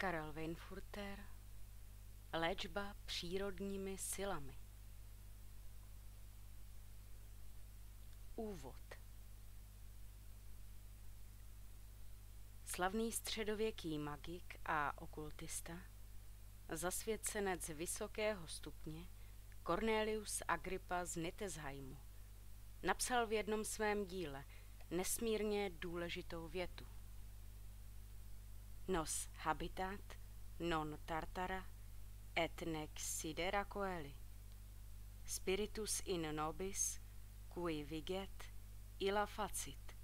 Karel Weinfurter. Léčba přírodními silami. Úvod. Slavný středověký magik a okultista, zasvěcenec vysokého stupně Cornelius Agrippa z Nittesheimu napsal v jednom svém díle nesmírně důležitou větu. Nos habitat non tartara et nec sidera coeli. Spiritus in nobis, cui viget, illa facit.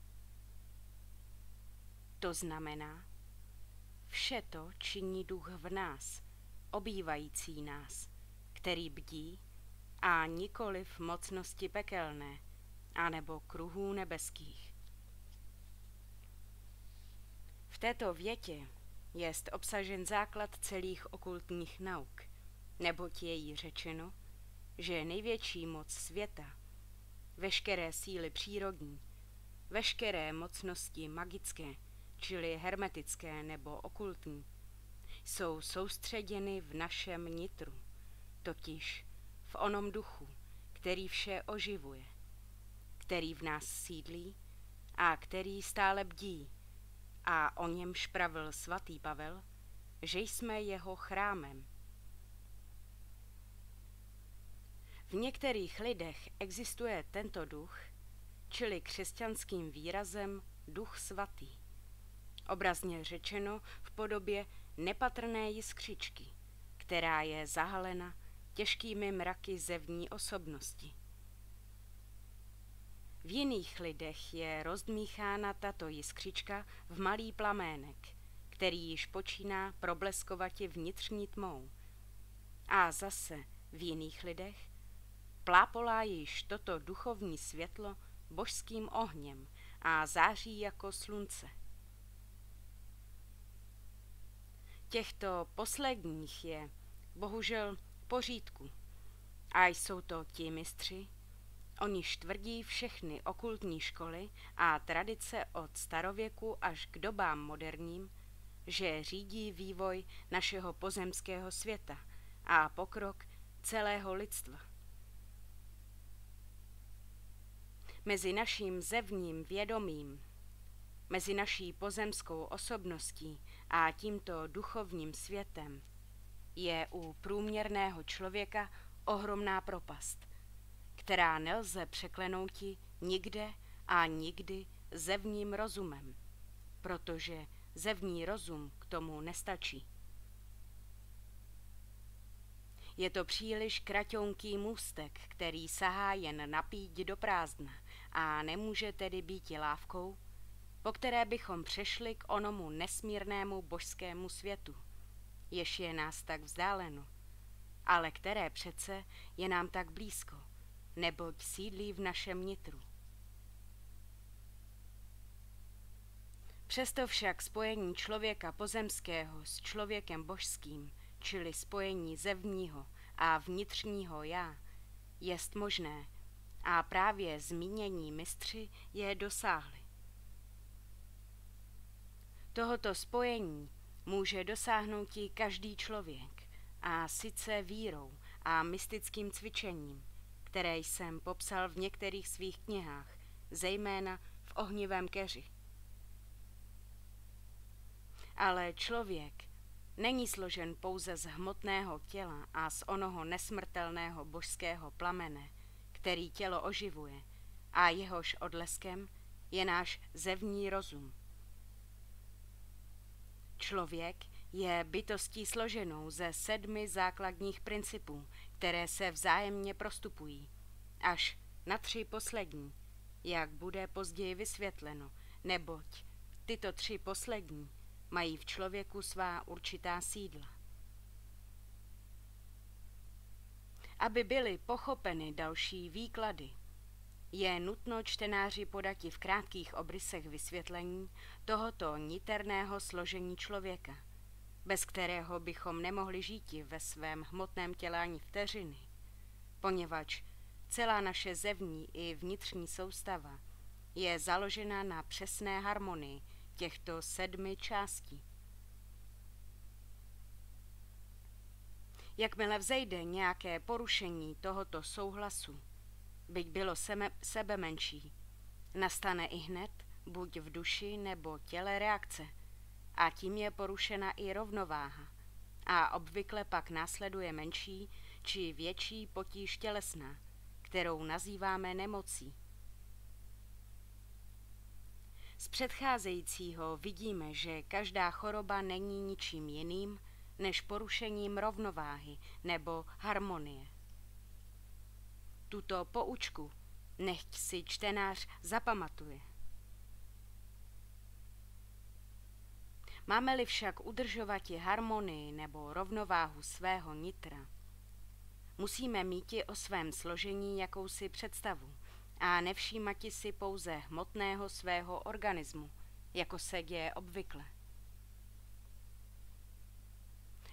To znamená, vše to činí duch v nás, obývající nás, který bdí, a nikoliv mocnosti pekelné, anebo kruhů nebeských. V této větě jest obsažen základ celých okultních nauk, neboť je jí řečeno, že největší moc světa, veškeré síly přírodní, veškeré mocnosti magické, čili hermetické nebo okultní, jsou soustředěny v našem nitru, totiž v onom duchu, který vše oživuje, který v nás sídlí a který stále bdí, a o němž pravil svatý Pavel, že jsme jeho chrámem. V některých lidech existuje tento duch, čili křesťanským výrazem duch svatý, obrazně řečeno v podobě nepatrné jiskřičky, která je zahalena těžkými mraky zevní osobnosti. V jiných lidech je rozdmíchána tato jiskřička v malý plamének, který již počíná probleskovati vnitřní tmou. A zase v jiných lidech plápolá již toto duchovní světlo božským ohněm a září jako slunce. Těchto posledních je bohužel pořídku a jsou to ti mistři, oniž tvrdí všechny okultní školy a tradice od starověku až k dobám moderním, že řídí vývoj našeho pozemského světa a pokrok celého lidstva. Mezi naším zevním vědomím, mezi naší pozemskou osobností a tímto duchovním světem je u průměrného člověka ohromná propast, která nelze překlenouti nikde a nikdy zevním rozumem, protože zevní rozum k tomu nestačí. Je to příliš kraťounký můstek, který sahá jen na píď do prázdna a nemůže tedy býti lávkou, po které bychom přešli k onomu nesmírnému božskému světu, jež je nás tak vzdáleno, ale které přece je nám tak blízko, neboť sídlí v našem nitru. Přesto však spojení člověka pozemského s člověkem božským, čili spojení zevního a vnitřního já, jest možné a právě zmínění mistři je dosáhli. Tohoto spojení může dosáhnout i každý člověk, a sice vírou a mystickým cvičením, které jsem popsal v některých svých knihách, zejména v Ohnivém keři. Ale člověk není složen pouze z hmotného těla a z onoho nesmrtelného božského plamene, který tělo oživuje, a jehož odleskem je náš zevní rozum. Člověk je bytostí složenou ze 7 základních principů, které se vzájemně prostupují, až na 3 poslední, jak bude později vysvětleno, neboť tyto 3 poslední mají v člověku svá určitá sídla. Aby byly pochopeny další výklady, je nutno čtenáři podati v krátkých obrysech vysvětlení tohoto niterného složení člověka, bez kterého bychom nemohli žíti ve svém hmotném těle ani vteřiny, poněvadž celá naše zevní i vnitřní soustava je založena na přesné harmonii těchto 7 částí. Jakmile vzejde nějaké porušení tohoto souhlasu, byť bylo sebe menší, nastane ihned, buď v duši nebo těle reakce, a tím je porušena i rovnováha, a obvykle pak následuje menší či větší potíž tělesná, kterou nazýváme nemocí. Z předcházejícího vidíme, že každá choroba není ničím jiným než porušením rovnováhy nebo harmonie. Tuto poučku nechť si čtenář zapamatuje. Máme-li však udržovati harmonii nebo rovnováhu svého nitra, musíme míti o svém složení jakousi představu a nevšímati si pouze hmotného svého organismu, jako se děje obvykle.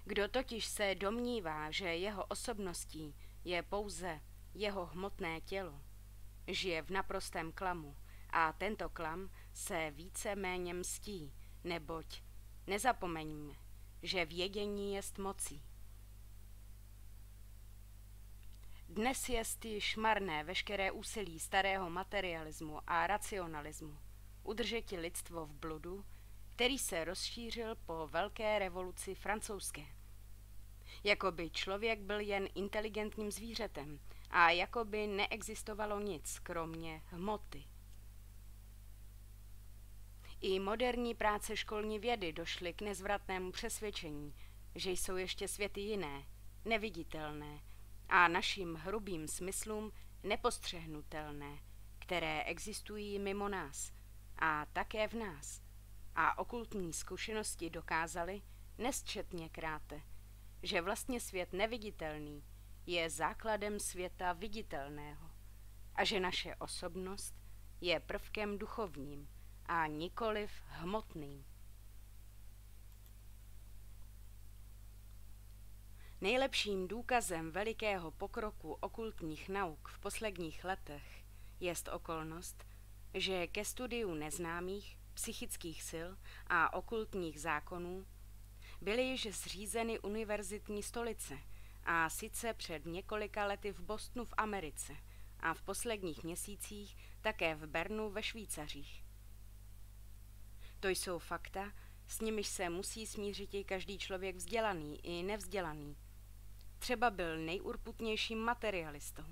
Kdo totiž se domnívá, že jeho osobností je pouze jeho hmotné tělo, žije v naprostém klamu a tento klam se více méně mstí, neboť nezapomeňme, že vědění jest mocí. Dnes jest již marné veškeré úsilí starého materialismu a racionalismu udržeti lidstvo v bludu, který se rozšířil po velké revoluci francouzské. Jakoby člověk byl jen inteligentním zvířetem a jakoby neexistovalo nic, kromě hmoty. I moderní práce školní vědy došly k nezvratnému přesvědčení, že jsou ještě světy jiné, neviditelné a našim hrubým smyslům nepostřehnutelné, které existují mimo nás a také v nás. A okultní zkušenosti dokázaly nesčetněkráte, že vlastně svět neviditelný je základem světa viditelného a že naše osobnost je prvkem duchovním a nikoliv hmotným. Nejlepším důkazem velikého pokroku okultních nauk v posledních letech jest okolnost, že ke studiu neznámých psychických sil a okultních zákonů byly již zřízeny univerzitní stolice, a sice před několika lety v Bostonu v Americe a v posledních měsících také v Bernu ve Švýcařích. To jsou fakta, s nimiž se musí smířit i každý člověk vzdělaný i nevzdělaný. Třeba byl nejurputnějším materialistou.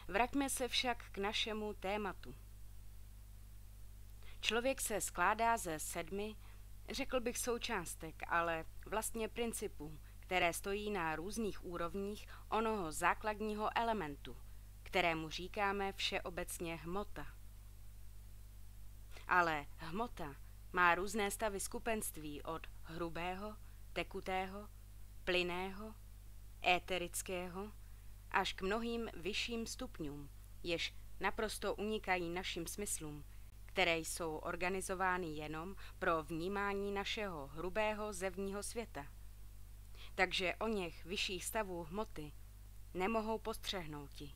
Vraťme se však k našemu tématu. Člověk se skládá ze 7, řekl bych součástek, ale vlastně principů, které stojí na různých úrovních onoho základního elementu, kterému říkáme všeobecně hmota. Ale hmota má různé stavy skupenství od hrubého, tekutého, plynného, éterického až k mnohým vyšším stupňům, jež naprosto unikají našim smyslům, které jsou organizovány jenom pro vnímání našeho hrubého zevního světa. Takže o něch vyšších stavů hmoty nemohou postřehnouti.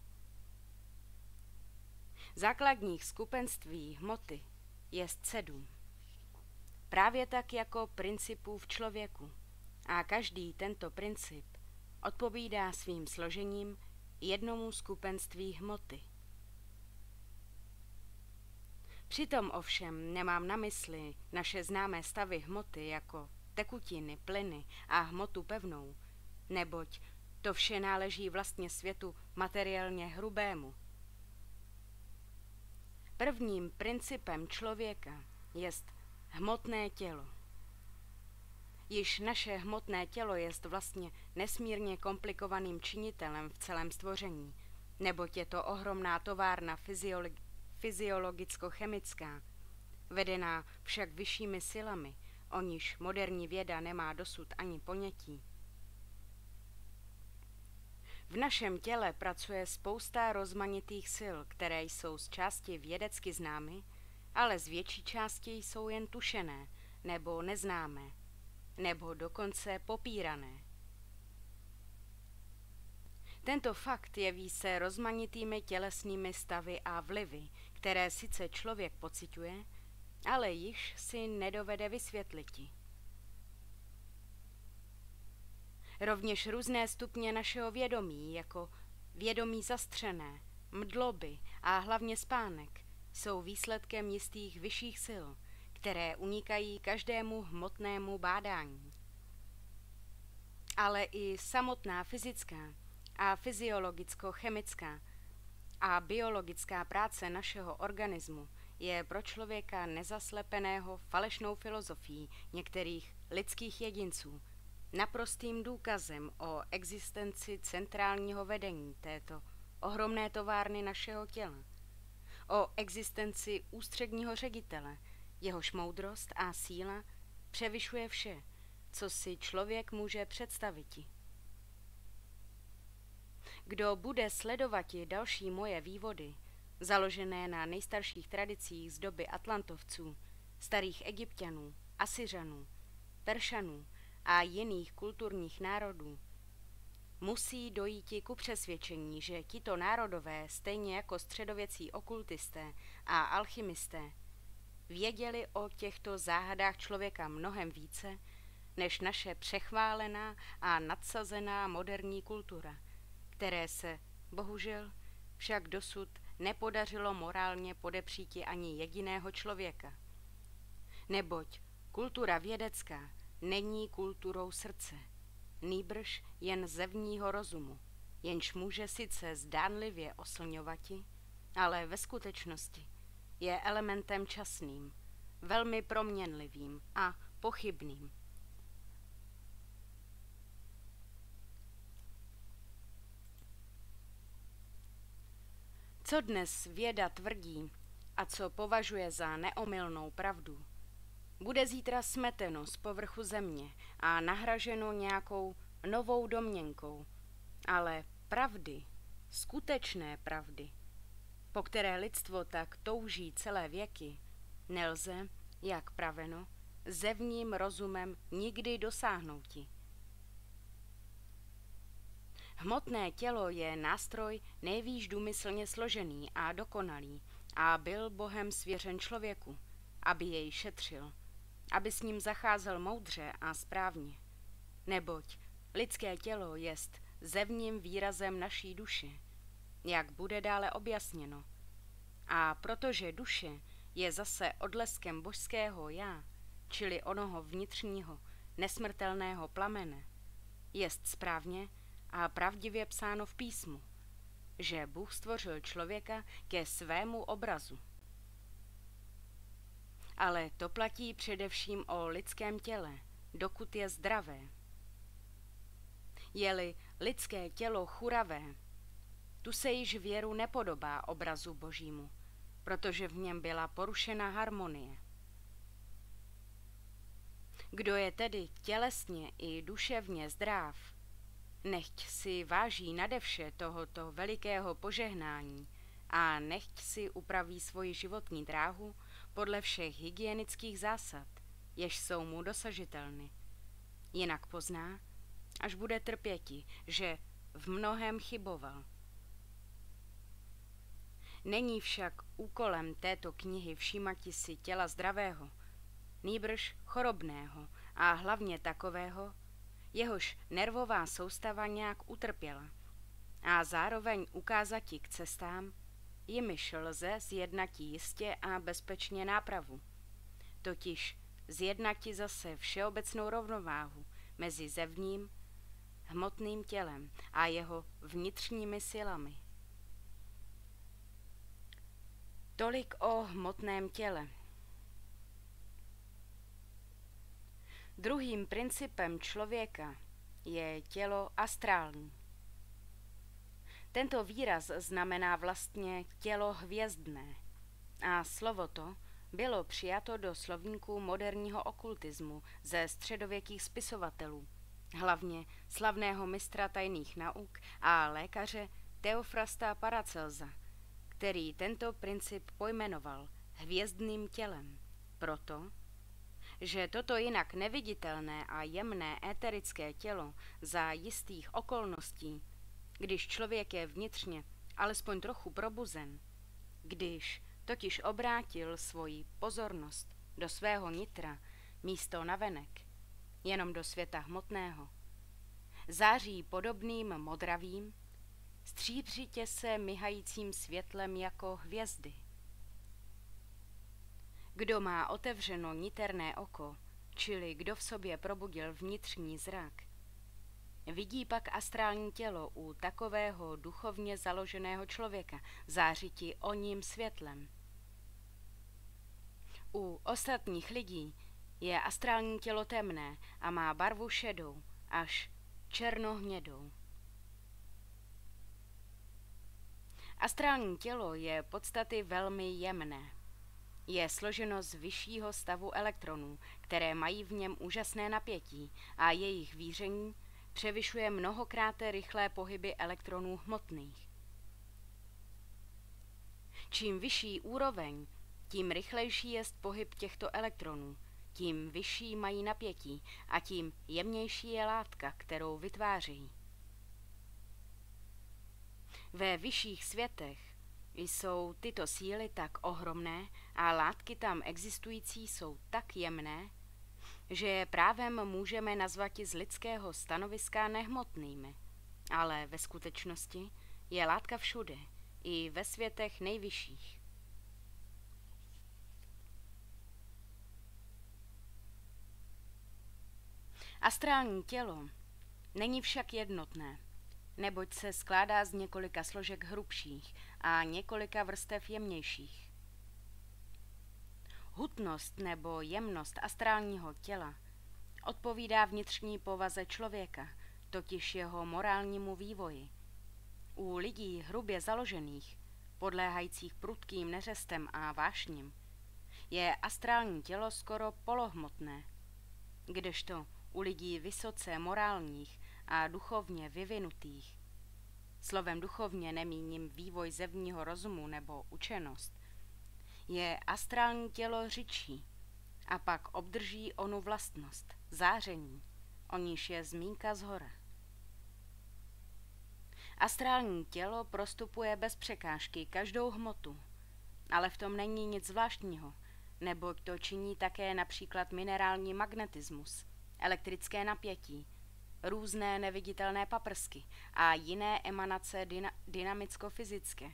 Základních skupenství hmoty jest 7. Právě tak jako principů v člověku. A každý tento princip odpovídá svým složením jednomu skupenství hmoty. Přitom ovšem nemám na mysli naše známé stavy hmoty jako tekutiny, plyny a hmotu pevnou, neboť to vše náleží vlastně světu materiálně hrubému. Prvním principem člověka jest hmotné tělo. Již naše hmotné tělo jest vlastně nesmírně komplikovaným činitelem v celém stvoření, neboť je to ohromná továrna fyziologicko-chemická, vedená však vyššími silami, o níž moderní věda nemá dosud ani ponětí. V našem těle pracuje spousta rozmanitých sil, které jsou z části vědecky známy, ale z větší části jsou jen tušené nebo neznámé, nebo dokonce popírané. Tento fakt jeví se rozmanitými tělesnými stavy a vlivy, které sice člověk pociťuje, ale již si nedovede vysvětliti. Rovněž různé stupně našeho vědomí, jako vědomí zastřené, mdloby a hlavně spánek, jsou výsledkem jistých vyšších sil, které unikají každému hmotnému bádání. Ale i samotná fyzická a fyziologicko-chemická a biologická práce našeho organismu je pro člověka nezaslepeného falešnou filozofií některých lidských jedinců naprostým důkazem o existenci centrálního vedení této ohromné továrny našeho těla, o existenci ústředního ředitele, jehož moudrost a síla převyšuje vše, co si člověk může představiti. Kdo bude sledovati další moje vývody, založené na nejstarších tradicích z doby Atlantovců, starých Egypťanů, Asyřanů, Peršanů a jiných kulturních národů, musí dojíti ku přesvědčení, že tito národové, stejně jako středověcí okultisté a alchymisté, věděli o těchto záhadách člověka mnohem více, než naše přechválená a nadsazená moderní kultura, které se, bohužel, však dosud nepodařilo morálně podepříti ani jediného člověka. Neboť kultura vědecká není kulturou srdce, nýbrž jen zevního rozumu, jenž může sice zdánlivě oslňovati, ale ve skutečnosti je elementem časným, velmi proměnlivým a pochybným. Co dnes věda tvrdí a co považuje za neomylnou pravdu, bude zítra smeteno z povrchu země a nahraženo nějakou novou domněnkou, ale pravdy, skutečné pravdy, po které lidstvo tak touží celé věky, nelze, jak praveno, zevním rozumem nikdy dosáhnouti. Hmotné tělo je nástroj nejvýš důmyslně složený a dokonalý a byl Bohem svěřen člověku, aby jej šetřil, aby s ním zacházel moudře a správně. Neboť lidské tělo jest zevním výrazem naší duše, jak bude dále objasněno. A protože duše je zase odleskem božského já, čili onoho vnitřního, nesmrtelného plamene, jest správně a pravdivě psáno v písmu, že Bůh stvořil člověka ke svému obrazu. Ale to platí především o lidském těle, dokud je zdravé. Je-li lidské tělo churavé, tu se již věru nepodobá obrazu Božímu, protože v něm byla porušena harmonie. Kdo je tedy tělesně i duševně zdrav, nechť si váží nadevše tohoto velikého požehnání a nechť si upraví svoji životní dráhu podle všech hygienických zásad, jež jsou mu dosažitelny. Jinak pozná, až bude trpěti, že v mnohém chyboval. Není však úkolem této knihy všímati si těla zdravého, nýbrž chorobného a hlavně takového, jehož nervová soustava nějak utrpěla, a zároveň ukázati k cestám, jimiž lze zjednati jistě a bezpečně nápravu, totiž zjednati zase všeobecnou rovnováhu mezi zevním, hmotným tělem a jeho vnitřními silami. Tolik o hmotném těle. Druhým principem člověka je tělo astrální. Tento výraz znamená vlastně tělo hvězdné a slovo to bylo přijato do slovníku moderního okultismu ze středověkých spisovatelů, hlavně slavného mistra tajných nauk a lékaře Theophrasta Paracelsa, který tento princip pojmenoval hvězdným tělem, proto, že toto jinak neviditelné a jemné éterické tělo za jistých okolností, když člověk je vnitřně alespoň trochu probuzen, když totiž obrátil svoji pozornost do svého nitra místo navenek, jenom do světa hmotného, Září podobným modravým, stříbřitě se myhajícím světlem jako hvězdy. Kdo má otevřeno niterné oko, čili kdo v sobě probudil vnitřní zrak, vidí pak astrální tělo u takového duchovně založeného člověka zářiti oním světlem. U ostatních lidí je astrální tělo temné a má barvu šedou až černohnědou. Astrální tělo je podstaty velmi jemné. Je složeno z vyššího stavu elektronů, které mají v něm úžasné napětí a jejich víření převyšuje mnohokrát rychlé pohyby elektronů hmotných. Čím vyšší úroveň, tím rychlejší jest pohyb těchto elektronů, tím vyšší mají napětí a tím jemnější je látka, kterou vytvářejí. Ve vyšších světech jsou tyto síly tak ohromné a látky tam existující jsou tak jemné, že je právem můžeme nazvati z lidského stanoviska nehmotnými, ale ve skutečnosti je látka všude, i ve světech nejvyšších. Astrální tělo není však jednotné, neboť se skládá z několika složek hrubších a několika vrstev jemnějších. Hutnost nebo jemnost astrálního těla odpovídá vnitřní povaze člověka, totiž jeho morálnímu vývoji. U lidí hrubě založených, podléhajících prudkým neřestem a vášním, je astrální tělo skoro polohmotné, kdežto u lidí vysoce morálních a duchovně vyvinutých, slovem duchovně nemíním vývoj zevního rozumu nebo učenost, je astrální tělo řidší a pak obdrží onu vlastnost, záření, o níž je zmínka zhora. Astrální tělo prostupuje bez překážky každou hmotu, ale v tom není nic zvláštního, neboť to činí také například minerální magnetismus, elektrické napětí, různé neviditelné paprsky a jiné emanace dynamicko-fyzické.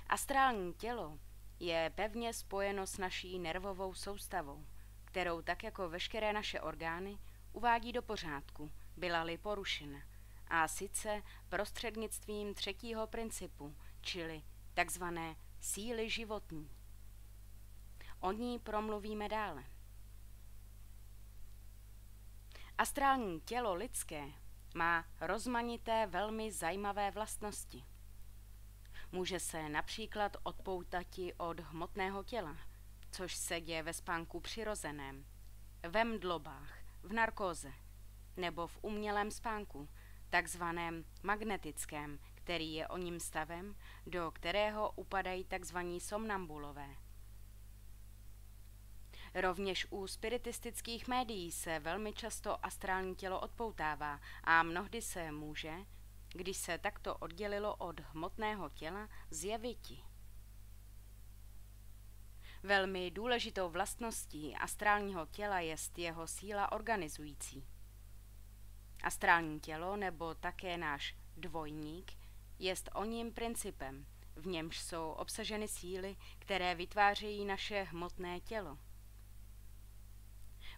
Astrální tělo je pevně spojeno s naší nervovou soustavou, kterou tak jako veškeré naše orgány uvádí do pořádku, byla-li porušena, a sice prostřednictvím třetího principu, čili takzvané síly životní. O ní promluvíme dále. Astrální tělo lidské má rozmanité velmi zajímavé vlastnosti. Může se například odpoutati od hmotného těla, což se děje ve spánku přirozeném, ve mdlobách, v narkóze nebo v umělém spánku, takzvaném magnetickém, který je oním stavem, do kterého upadají takzvaní somnambulové. Rovněž u spiritistických médií se velmi často astrální tělo odpoutává a mnohdy se může, když se takto oddělilo od hmotného těla, zjeviti. Velmi důležitou vlastností astrálního těla jest jeho síla organizující. Astrální tělo, nebo také náš dvojník, jest oním principem, v němž jsou obsaženy síly, které vytvářejí naše hmotné tělo.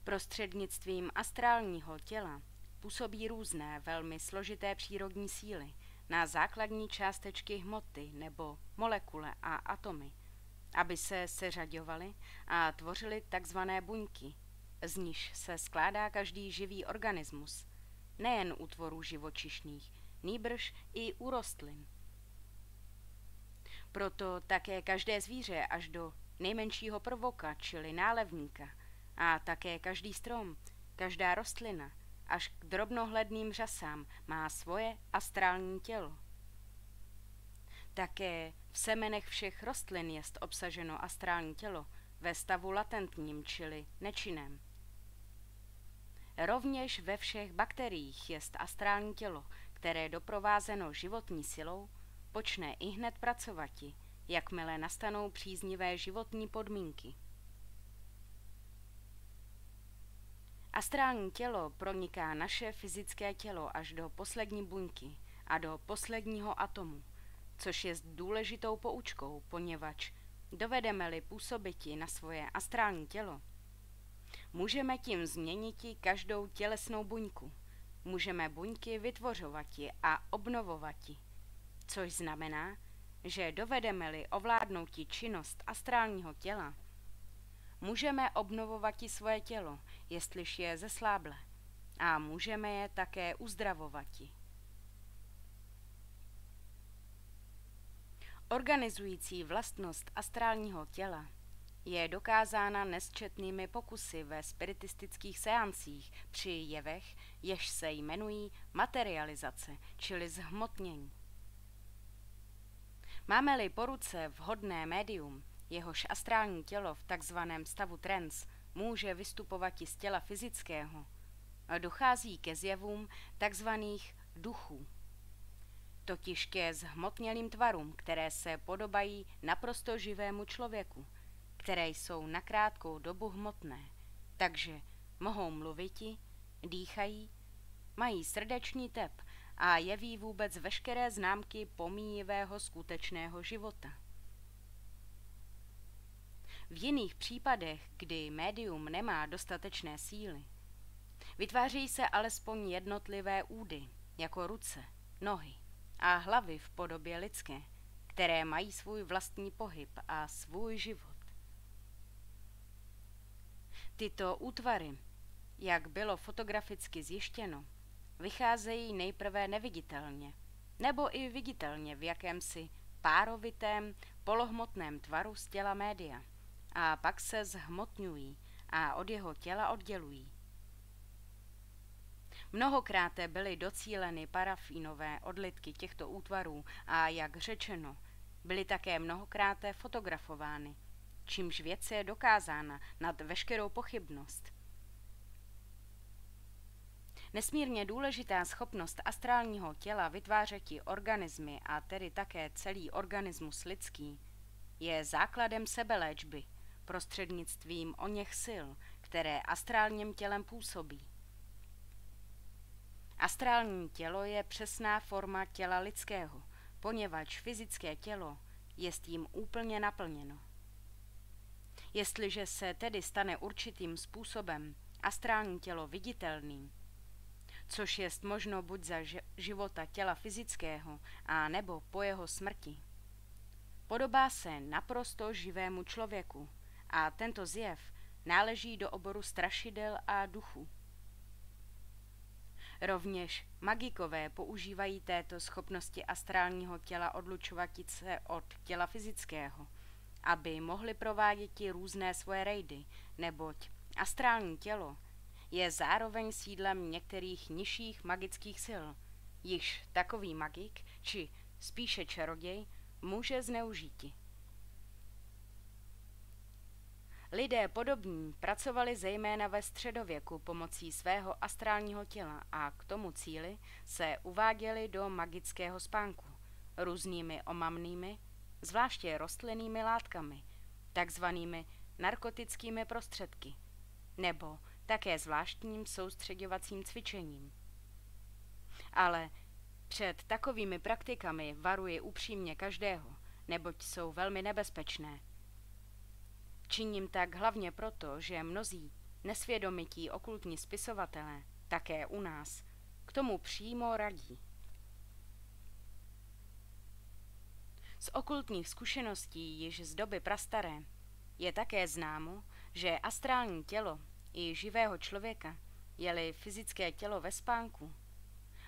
Prostřednictvím astrálního těla působí různé velmi složité přírodní síly na základní částečky hmoty nebo molekule a atomy, aby se seřaďovaly a tvořily takzvané buňky, z níž se skládá každý živý organismus, nejen u tvorů živočišných, nýbrž i u rostlin. Proto také každé zvíře až do nejmenšího prvoka, čili nálevníka, a také každý strom, každá rostlina, až k drobnohledným řasám má svoje astrální tělo. Také v semenech všech rostlin jest obsaženo astrální tělo ve stavu latentním, čili nečinném. Rovněž ve všech bakteriích jest astrální tělo, které doprovázeno životní silou počne ihned pracovati, jakmile nastanou příznivé životní podmínky. Astrální tělo proniká naše fyzické tělo až do poslední buňky a do posledního atomu, což je důležitou poučkou, poněvadž dovedeme-li působiti na svoje astrální tělo, můžeme tím změniti každou tělesnou buňku. Můžeme buňky vytvořovati a obnovovati, což znamená, že dovedeme-li ovládnouti činnost astrálního těla, můžeme obnovovati svoje tělo, jestliž je zesláble, a můžeme je také uzdravovati. Organizující vlastnost astrálního těla je dokázána nesčetnými pokusy ve spiritistických seancích při jevech, jež se jmenují materializace, čili zhmotnění. Máme-li po ruce vhodné médium, jehož astrální tělo v takzvaném stavu trance může vystupovat i z těla fyzického, dochází ke zjevům takzvaných duchů, totiž ke zhmotnělým tvarům, které se podobají naprosto živému člověku, které jsou na krátkou dobu hmotné, takže mohou mluviti, dýchají, mají srdeční tep a jeví vůbec veškeré známky pomíjivého skutečného života. V jiných případech, kdy médium nemá dostatečné síly, vytváří se alespoň jednotlivé údy, jako ruce, nohy a hlavy v podobě lidské, které mají svůj vlastní pohyb a svůj život. Tyto útvary, jak bylo fotograficky zjištěno, vycházejí nejprve neviditelně, nebo i viditelně v jakémsi párovitém, polohmotném tvaru z těla média a pak se zhmotňují a od jeho těla oddělují. Mnohokráte byly docíleny parafínové odlitky těchto útvarů a, jak řečeno, byly také mnohokráte fotografovány, čímž věc je dokázána nad veškerou pochybnost. Nesmírně důležitá schopnost astrálního těla vytvářeti organismy, a tedy také celý organismus lidský, je základem sebeléčby prostřednictvím oněch sil, které astrálním tělem působí. Astrální tělo je přesná forma těla lidského, poněvadž fyzické tělo je s tím úplně naplněno. Jestliže se tedy stane určitým způsobem astrální tělo viditelným, což jest možno buď za života těla fyzického, a nebo po jeho smrti, podobá se naprosto živému člověku a tento zjev náleží do oboru strašidel a duchů. Rovněž magikové používají této schopnosti astrálního těla odlučovat se od těla fyzického, aby mohli provádět různé svoje rejdy, neboť astrální tělo je zároveň sídlem některých nižších magických sil, již takový magik, či spíše čaroděj, může zneužíti. Lidé podobní pracovali zejména ve středověku pomocí svého astrálního těla a k tomu cíli se uváděli do magického spánku různými omamnými, zvláště rostlinnými látkami, takzvanými narkotickými prostředky, nebo také zvláštním soustředěvacím cvičením. Ale před takovými praktikami varuji upřímně každého, neboť jsou velmi nebezpečné. Činím tak hlavně proto, že mnozí nesvědomití okultní spisovatelé, také u nás, k tomu přímo radí. Z okultních zkušeností již z doby prastaré je také známo, že astrální tělo i živého člověka, je-li fyzické tělo ve spánku,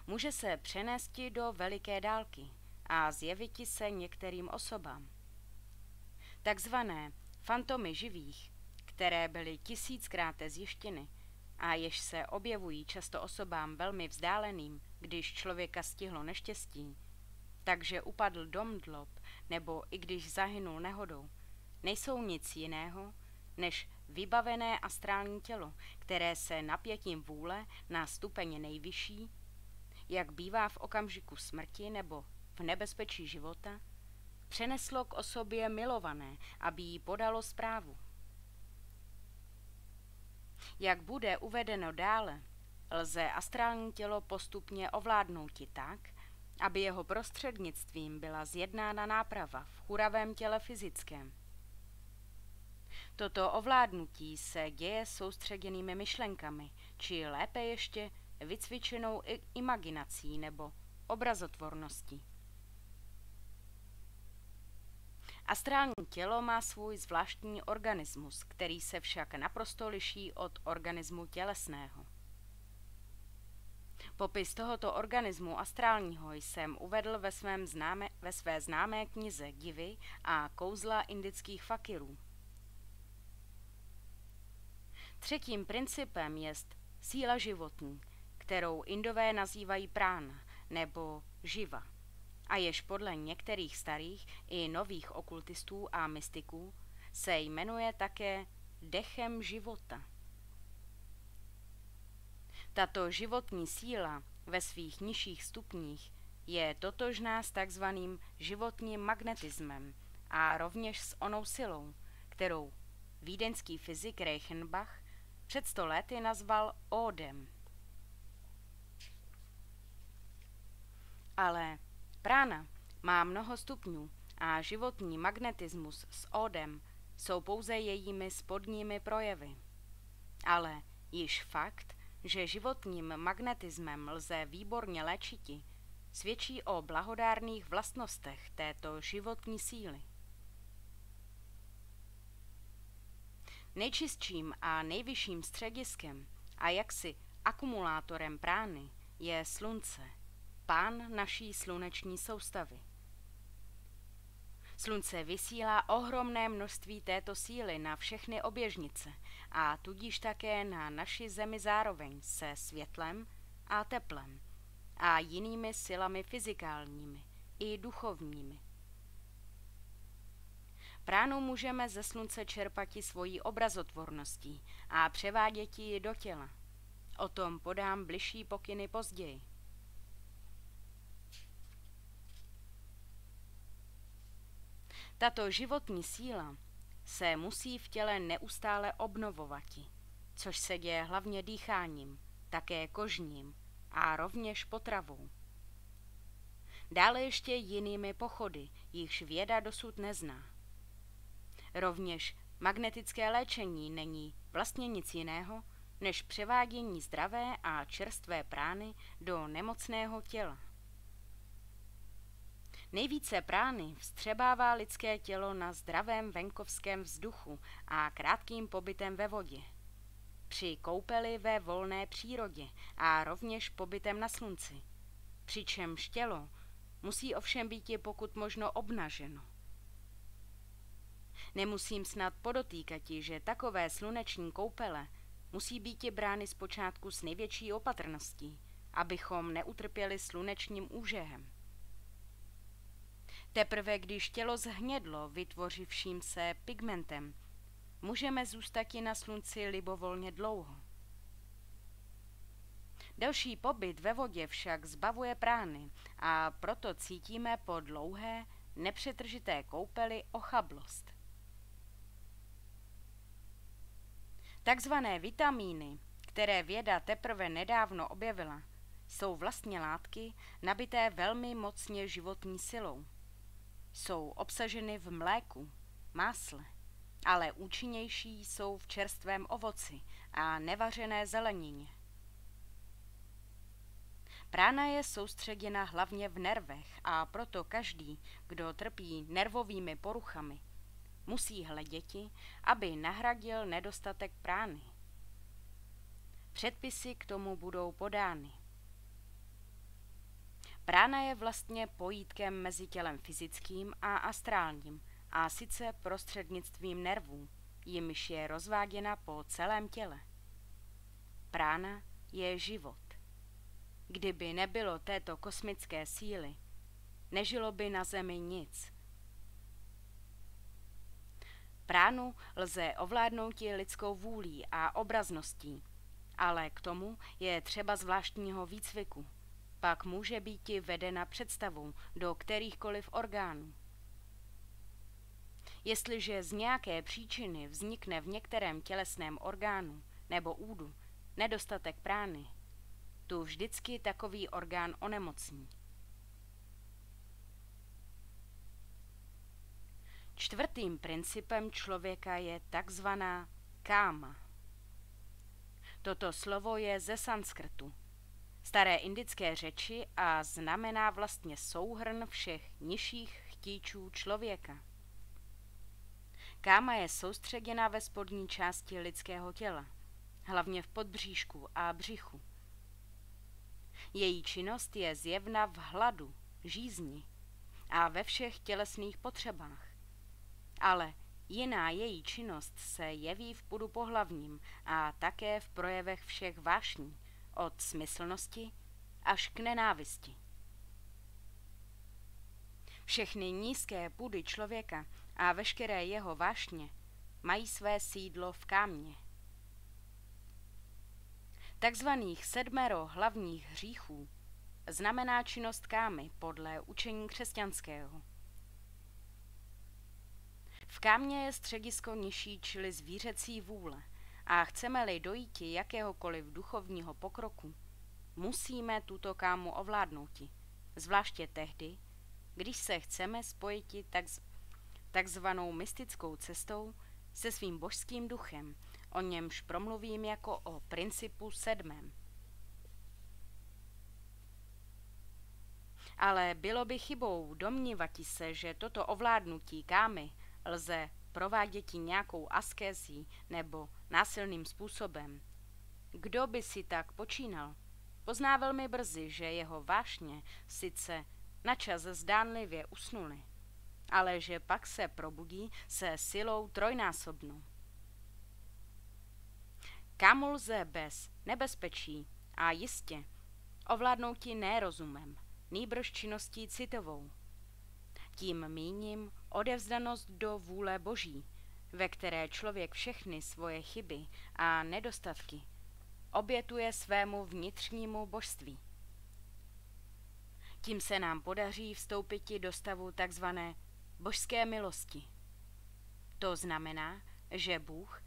může se přenést do veliké dálky a zjeviti se některým osobám. Takzvané fantomy živých, které byly tisíckrát zjištěny a jež se objevují často osobám velmi vzdáleným, když člověka stihlo neštěstí, takže upadl do mdlob nebo i když zahynul nehodou, nejsou nic jiného než vybavené astrální tělo, které se napětím vůle na stupeň nejvyšší, jak bývá v okamžiku smrti nebo v nebezpečí života, přeneslo k osobě milované, aby jí podalo zprávu. Jak bude uvedeno dále, lze astrální tělo postupně ovládnouti tak, aby jeho prostřednictvím byla zjednána náprava v churavém těle fyzickém. Toto ovládnutí se děje soustředěnými myšlenkami, či lépe ještě vycvičenou imaginací nebo obrazotvorností. Astrální tělo má svůj zvláštní organismus, který se však naprosto liší od organismu tělesného. Popis tohoto organismu astrálního jsem uvedl ve své známé knize Divy a kouzla indických fakirů. Třetím principem jest síla životní, kterou Indové nazývají prána nebo živa, a jež podle některých starých i nových okultistů a mystiků se jmenuje také dechem života. Tato životní síla ve svých nižších stupních je totožná s takzvaným životním magnetismem a rovněž s onou silou, kterou vídeňský fyzik Reichenbach před 100 lety nazval ódem. Ale prána má mnoho stupňů a životní magnetismus s ódem jsou pouze jejími spodními projevy. Ale již fakt, že životním magnetismem lze výborně léčiti, svědčí o blahodárných vlastnostech této životní síly. Nejčistším a nejvyšším střediskem a jaksi akumulátorem prány je Slunce, pán naší sluneční soustavy. Slunce vysílá ohromné množství této síly na všechny oběžnice a tudíž také na naši Zemi zároveň se světlem a teplem a jinými silami fyzikálními i duchovními. Pránu můžeme ze Slunce čerpati svojí obrazotvorností a převáděti ji do těla. O tom podám bližší pokyny později. Tato životní síla se musí v těle neustále obnovovati, což se děje hlavně dýcháním, také kožním a rovněž potravou. Dále ještě jinými pochody, jichž věda dosud nezná. Rovněž magnetické léčení není vlastně nic jiného, než převádění zdravé a čerstvé prány do nemocného těla. Nejvíce prány vstřebává lidské tělo na zdravém venkovském vzduchu a krátkým pobytem ve vodě, při koupeli ve volné přírodě a rovněž pobytem na slunci, přičemž tělo musí ovšem býti pokud možno obnaženo. Nemusím snad podotýkati, že takové sluneční koupele musí býti brány zpočátku s největší opatrností, abychom neutrpěli slunečním úžehem. Teprve když tělo zhnědlo vytvořivším se pigmentem, můžeme zůstati na slunci libovolně dlouho. Delší pobyt ve vodě však zbavuje prány a proto cítíme po dlouhé, nepřetržité koupeli ochablost. Takzvané vitamíny, které věda teprve nedávno objevila, jsou vlastně látky nabité velmi mocně životní silou. Jsou obsaženy v mléku, másle, ale účinnější jsou v čerstvém ovoci a nevařené zelenině. Prána je soustředěna hlavně v nervech a proto každý, kdo trpí nervovými poruchami, musí hleděti, aby nahradil nedostatek prány. Předpisy k tomu budou podány. Prána je vlastně pojítkem mezi tělem fyzickým a astrálním, a sice prostřednictvím nervů, jimž je rozváděna po celém těle. Prána je život. Kdyby nebylo této kosmické síly, nežilo by na Zemi nic. Pránu lze ovládnouti lidskou vůlí a obrazností, ale k tomu je třeba zvláštního výcviku. Pak může býti vedena představou do kterýchkoliv orgánů. Jestliže z nějaké příčiny vznikne v některém tělesném orgánu nebo údu, nedostatek prány, tu vždycky takový orgán onemocní. Čtvrtým principem člověka je takzvaná káma. Toto slovo je ze sanskrtu, staré indické řeči a znamená vlastně souhrn všech nižších chtíčů člověka. Káma je soustředěna ve spodní části lidského těla, hlavně v podbříšku a břichu. Její činnost je zjevna v hladu, žízni a ve všech tělesných potřebách. Ale jiná její činnost se jeví v pudu pohlavním a také v projevech všech vášní, od smyslnosti až k nenávisti. Všechny nízké pudy člověka a veškeré jeho vášně mají své sídlo v kámě. Takzvaných 7 hlavních hříchů znamená činnost kámy podle učení křesťanského. V kámě je středisko nižší, čili zvířecí vůle, a chceme-li dojíti jakéhokoliv duchovního pokroku, musíme tuto kámu ovládnouti, zvláště tehdy, když se chceme spojiti takzvanou mystickou cestou se svým božským duchem, o němž promluvím jako o principu 7. Ale bylo by chybou domnívati se, že toto ovládnutí kámy lze prováděti nějakou askézí nebo násilným způsobem. Kdo by si tak počínal, pozná velmi brzy, že jeho vášně sice načas zdánlivě usnuly, ale že pak se probudí se silou trojnásobnou. Kámu lze bez nebezpečí a jistě ovládnouti ne rozumem, nýbrž činností citovou. Tím míním odevzdanost do vůle Boží, ve které člověk všechny svoje chyby a nedostatky obětuje svému vnitřnímu božství. Tím se nám podaří vstoupiti do stavu takzvané božské milosti. To znamená, že Bůh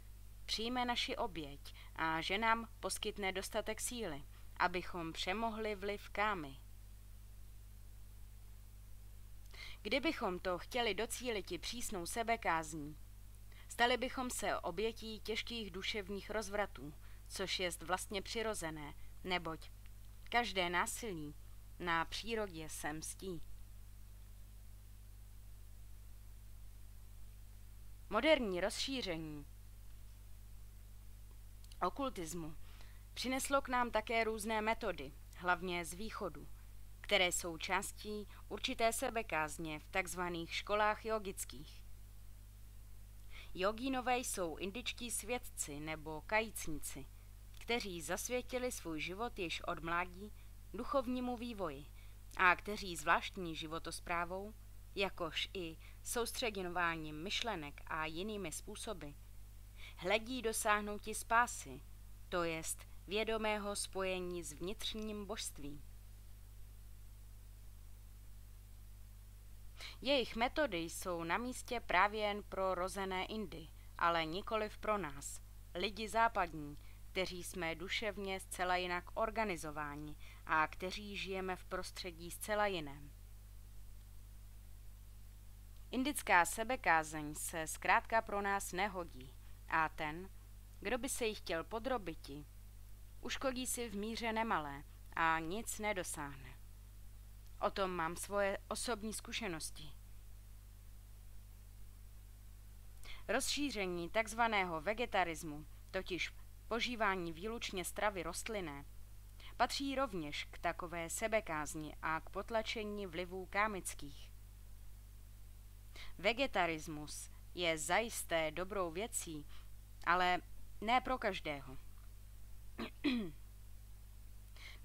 přijme naši oběť a že nám poskytne dostatek síly, abychom přemohli vliv kámy. Kdybychom to chtěli docíliti přísnou sebekázní, stali bychom se obětí těžkých duševních rozvratů, což jest vlastně přirozené, neboť každé násilí na přírodě se mstí. Moderní rozšíření okultismu přineslo k nám také různé metody, hlavně z východu, které jsou částí určité sebekázně v takzvaných školách jogických. Jogínové jsou indičtí svědci nebo kajícníci, kteří zasvětili svůj život již od mládí duchovnímu vývoji a kteří zvláštní životosprávou, jakož i soustředěnováním myšlenek a jinými způsoby, hledí dosáhnouti spásy, to jest vědomého spojení s vnitřním božstvím. Jejich metody jsou na místě právě jen pro rozené Indy, ale nikoliv pro nás, lidi západní, kteří jsme duševně zcela jinak organizováni a kteří žijeme v prostředí zcela jiném. Indická sebekázeň se zkrátka pro nás nehodí a ten, kdo by se jí chtěl podrobiti, uškodí si v míře nemalé a nic nedosáhne. O tom mám svoje osobní zkušenosti. Rozšíření takzvaného vegetarismu, totiž požívání výlučně stravy rostlinné, patří rovněž k takové sebekázni a k potlačení vlivů kámických. Vegetarismus je zajisté dobrou věcí, ale ne pro každého.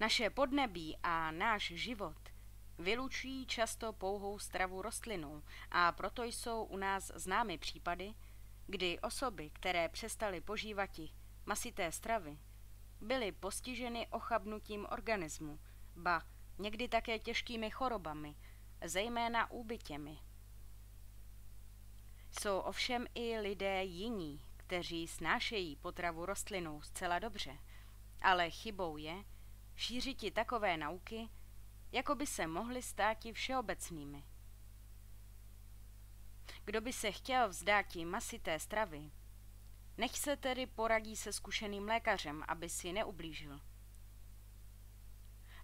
Naše podnebí a náš život vylučují často pouhou stravu rostlinou a proto jsou u nás známy případy, kdy osoby, které přestaly požívati masité stravy, byly postiženy ochabnutím organismu, ba někdy také těžkými chorobami, zejména úbytěmi. Jsou ovšem i lidé jiní, kteří snášejí potravu rostlinou zcela dobře, ale chybou je šířiti takové nauky, jako by se mohly státi všeobecnými. Kdo by se chtěl vzdáti masité stravy, nech se tedy poradí se zkušeným lékařem, aby si neublížil.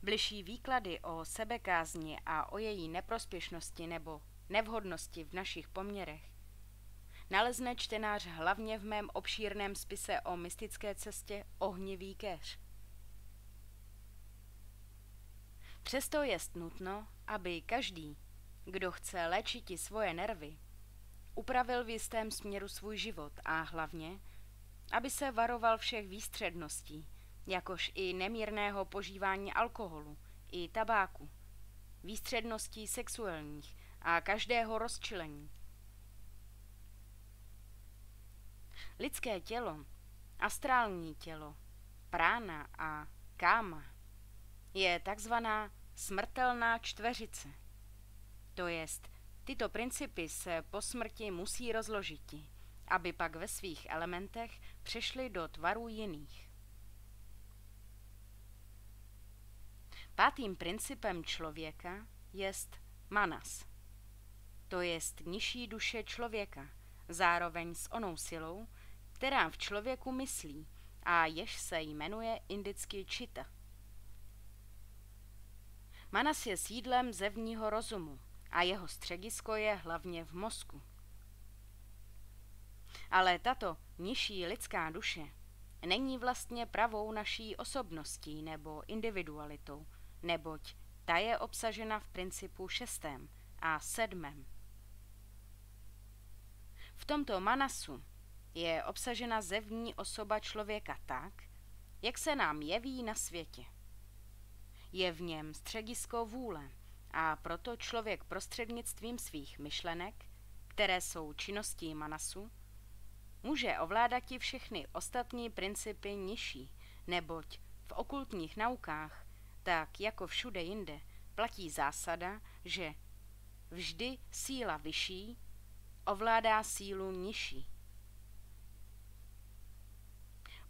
Bližší výklady o sebekázni a o její neprospěšnosti nebo nevhodnosti v našich poměrech nalezne čtenář hlavně v mém obšírném spise o mystické cestě Ohnivý keř. Přesto jest nutno, aby každý, kdo chce léčiti svoje nervy, upravil v jistém směru svůj život a hlavně, aby se varoval všech výstředností, jakož i nemírného požívání alkoholu, i tabáku, výstředností sexuálních a každého rozčilení. Lidské tělo, astrální tělo, prána a káma je takzvaná smrtelná čtveřice. To jest, tyto principy se po smrti musí rozložiti, aby pak ve svých elementech přešly do tvarů jiných. Pátým principem člověka jest manas. To jest nižší duše člověka, zároveň s onou silou, která v člověku myslí a jež se jmenuje indicky čita. Manas je sídlem zevního rozumu a jeho středisko je hlavně v mozku. Ale tato nižší lidská duše není vlastně pravou naší osobností nebo individualitou, neboť ta je obsažena v principu 6. a 7. V tomto manasu je obsažena zevní osoba člověka tak, jak se nám jeví na světě. Je v něm středisko vůle a proto člověk prostřednictvím svých myšlenek, které jsou činností manasu, může ovládati všechny ostatní principy nižší, neboť v okultních naukách, tak jako všude jinde, platí zásada, že vždy síla vyšší ovládá sílu nižší.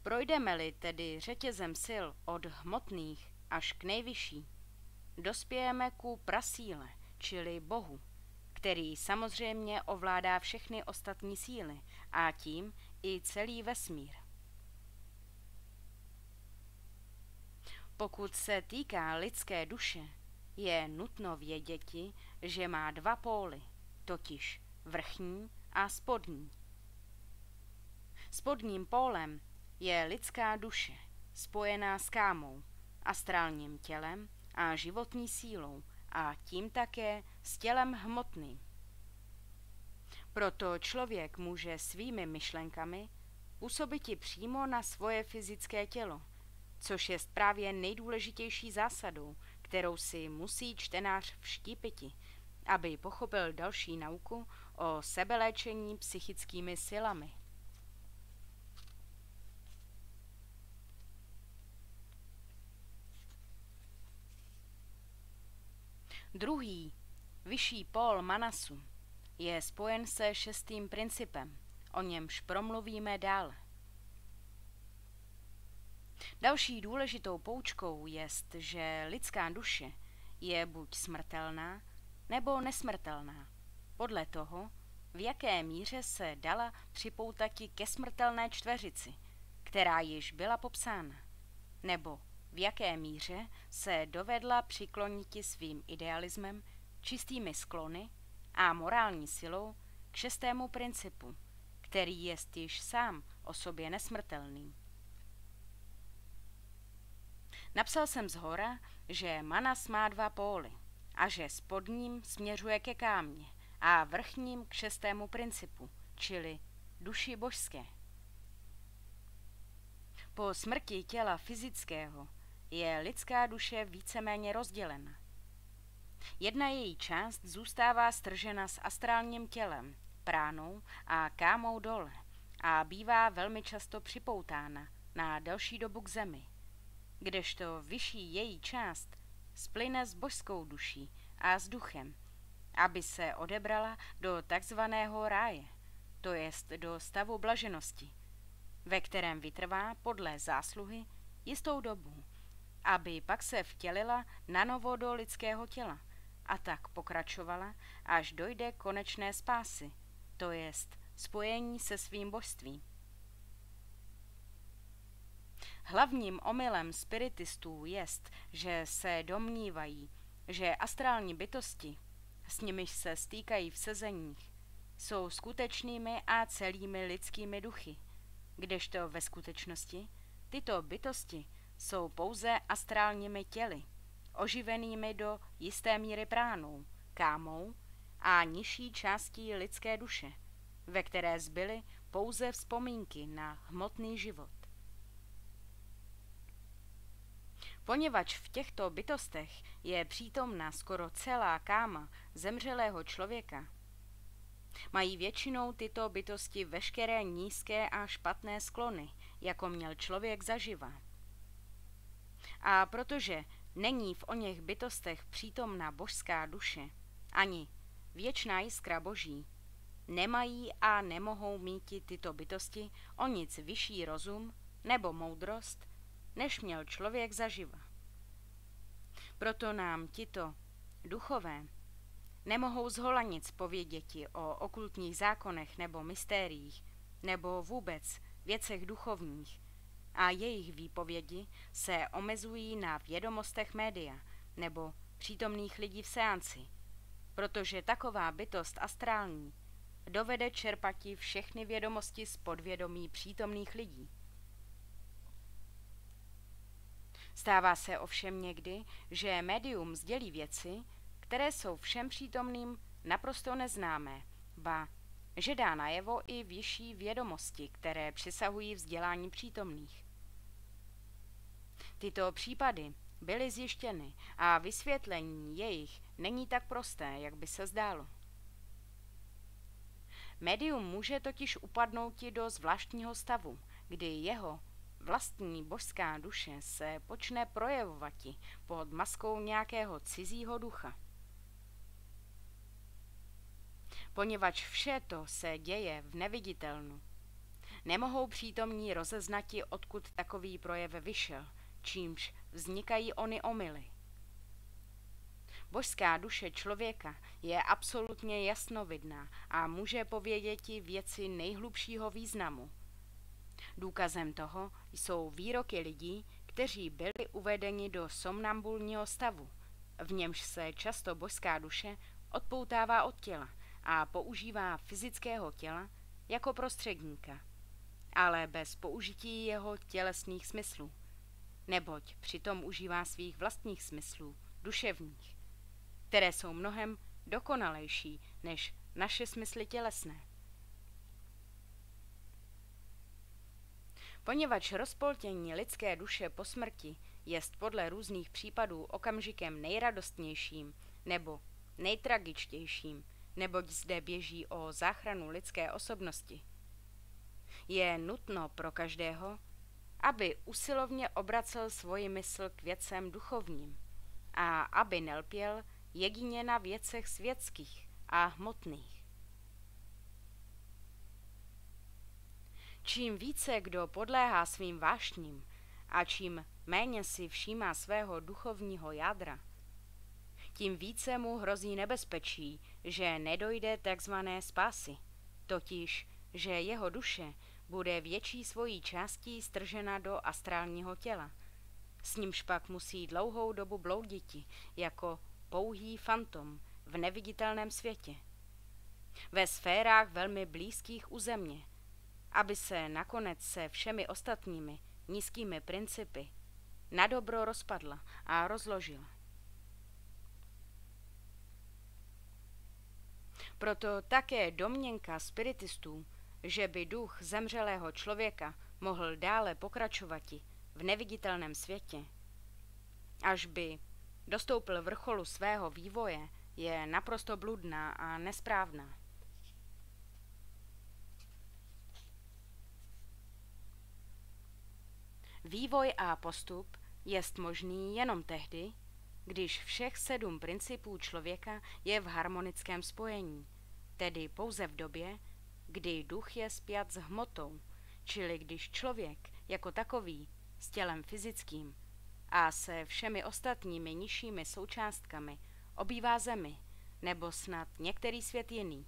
Projdeme-li tedy řetězem sil od hmotných až k nejvyšší, dospějeme ku prasíle, čili Bohu, který samozřejmě ovládá všechny ostatní síly a tím i celý vesmír. Pokud se týká lidské duše, je nutno věděti, že má 2 póly, totiž vrchní a spodní. Spodním pólem je lidská duše, spojená s kámou, astrálním tělem a životní sílou a tím také s tělem hmotným. Proto člověk může svými myšlenkami působiti přímo na svoje fyzické tělo, což je právě nejdůležitější zásadou, kterou si musí čtenář vštípiti, aby pochopil další nauku o sebeléčení psychickými silami. Druhý, vyšší pól manasu, je spojen se 6. principem, o němž promluvíme dále. Další důležitou poučkou jest, že lidská duše je buď smrtelná, nebo nesmrtelná, podle toho, v jaké míře se dala připoutati ke smrtelné čtveřici, která již byla popsána, nebo v jaké míře se dovedla přikloniti svým idealismem, čistými sklony a morální silou k 6. principu, který jest již sám o sobě nesmrtelný. Napsal jsem zhora, že manas má 2 póly a že spodním směřuje ke kámě a vrchním k 6. principu, čili duši božské. Po smrti těla fyzického je lidská duše víceméně rozdělena. Jedna její část zůstává stržena s astrálním tělem, pránou a kámou dole a bývá velmi často připoutána na delší dobu k zemi, kdežto vyšší její část splyne s božskou duší a s duchem, aby se odebrala do takzvaného ráje, to jest do stavu blaženosti, ve kterém vytrvá podle zásluhy jistou dobu, aby pak se vtělila nanovo do lidského těla a tak pokračovala, až dojde konečné spásy, to jest spojení se svým božstvím. Hlavním omylem spiritistů jest, že se domnívají, že astrální bytosti, s nimiž se stýkají v sezeních, jsou skutečnými a celými lidskými duchy, kdežto ve skutečnosti tyto bytosti jsou pouze astrálními těly, oživenými do jisté míry pránou, kámou a nižší částí lidské duše, ve které zbyly pouze vzpomínky na hmotný život. Poněvadž v těchto bytostech je přítomna skoro celá káma zemřelého člověka, mají většinou tyto bytosti veškeré nízké a špatné sklony, jako měl člověk zaživa. A protože není v oněch bytostech přítomna božská duše, ani věčná jiskra boží, nemají a nemohou míti tyto bytosti o nic vyšší rozum nebo moudrost, než měl člověk zaživa. Proto nám tito duchové nemohou zhola nic pověděti o okultních zákonech nebo mystériích, nebo vůbec věcech duchovních, a jejich výpovědi se omezují na vědomostech média nebo přítomných lidí v seanci, protože taková bytost astrální dovede čerpati všechny vědomosti z podvědomí přítomných lidí. Stává se ovšem někdy, že médium sdělí věci, které jsou všem přítomným naprosto neznámé, ba že dá najevo i vyšší vědomosti, které přesahují vzdělání přítomných. Tyto případy byly zjištěny a vysvětlení jejich není tak prosté, jak by se zdálo. Médium může totiž upadnouti do zvláštního stavu, kdy jeho vlastní božská duše se počne projevovati pod maskou nějakého cizího ducha. Poněvadž vše to se děje v neviditelnu, nemohou přítomní rozeznati, odkud takový projev vyšel, čímž vznikají ony omyly. Božská duše člověka je absolutně jasnovidná a může pověděti věci nejhlubšího významu. Důkazem toho jsou výroky lidí, kteří byli uvedeni do somnambulního stavu, v němž se často božská duše odpoutává od těla a používá fyzického těla jako prostředníka, ale bez použití jeho tělesných smyslů, neboť přitom užívá svých vlastních smyslů, duševních, které jsou mnohem dokonalejší než naše smysly tělesné. Poněvadž rozpoltění lidské duše po smrti jest podle různých případů okamžikem nejradostnějším nebo nejtragičtějším, neboť zde běží o záchranu lidské osobnosti, je nutno pro každého, aby usilovně obracel svoji mysl k věcem duchovním a aby nelpěl jedině na věcech světských a hmotných. Čím více kdo podléhá svým vášním a čím méně si všímá svého duchovního jádra, tím více mu hrozí nebezpečí, že nedojde takzvané spásy, totiž, že jeho duše bude větší svojí částí stržena do astrálního těla. S nímž pak musí dlouhou dobu blouditi jako pouhý fantom v neviditelném světě, ve sférách velmi blízkých u země, aby se nakonec se všemi ostatními nízkými principy nadobro rozpadla a rozložila. Proto také domněnka spiritistů, že by duch zemřelého člověka mohl dále pokračovati v neviditelném světě, až by dostoupil vrcholu svého vývoje, je naprosto bludná a nesprávná. Vývoj a postup jest možný jenom tehdy, když všech 7 principů člověka je v harmonickém spojení, tedy pouze v době, kdy duch je spjat s hmotou, Čili když člověk jako takový s tělem fyzickým a se všemi ostatními nižšími součástkami obývá zemi, nebo snad některý svět jiný.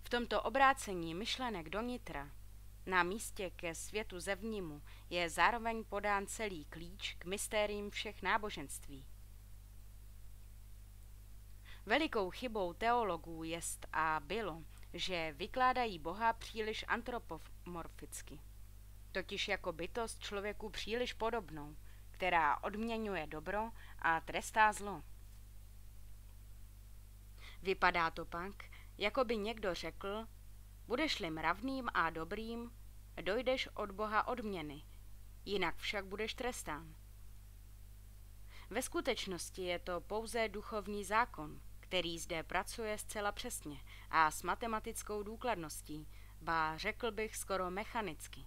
V tomto obrácení myšlenek do nitra, na místě ke světu zevnímu, je zároveň podán celý klíč k mystériím všech náboženství. Velikou chybou teologů jest a bylo, že vykládají Boha příliš antropomorficky, totiž jako bytost člověku příliš podobnou, která odměňuje dobro a trestá zlo. Vypadá to pak, jako by někdo řekl, budeš-li mravným a dobrým, dojdeš od Boha odměny, jinak však budeš trestán. Ve skutečnosti je to pouze duchovní zákon, který zde pracuje zcela přesně a s matematickou důkladností, ba řekl bych skoro mechanicky.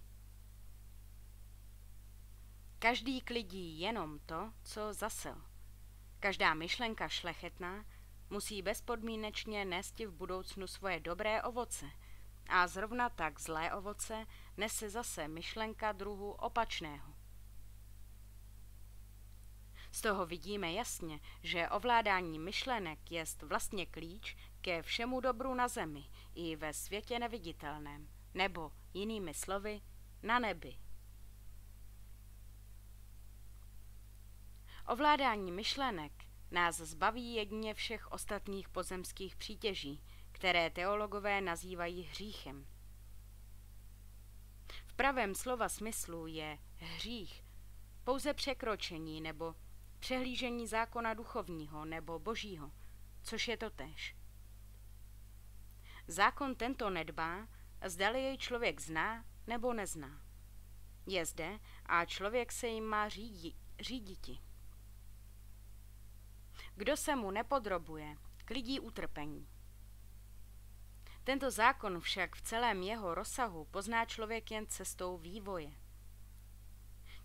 Každý klidí jenom to, co zasel. Každá myšlenka šlechetná musí bezpodmínečně nést v budoucnu svoje dobré ovoce a zrovna tak zlé ovoce nese zase myšlenka druhu opačného. Z toho vidíme jasně, že ovládání myšlenek jest vlastně klíč ke všemu dobru na zemi i ve světě neviditelném, nebo jinými slovy na nebi. Ovládání myšlenek nás zbaví jedině všech ostatních pozemských přítěží, které teologové nazývají hříchem. V pravém slova smyslu je hřích pouze překročení nebo přehlížení zákona duchovního nebo božího, což je totéž. Zákon tento nedbá, zdali jej člověk zná nebo nezná. Je zde a člověk se jim má říditi. Kdo se mu nepodrobuje, klidí utrpení. Tento zákon však v celém jeho rozsahu pozná člověk jen cestou vývoje.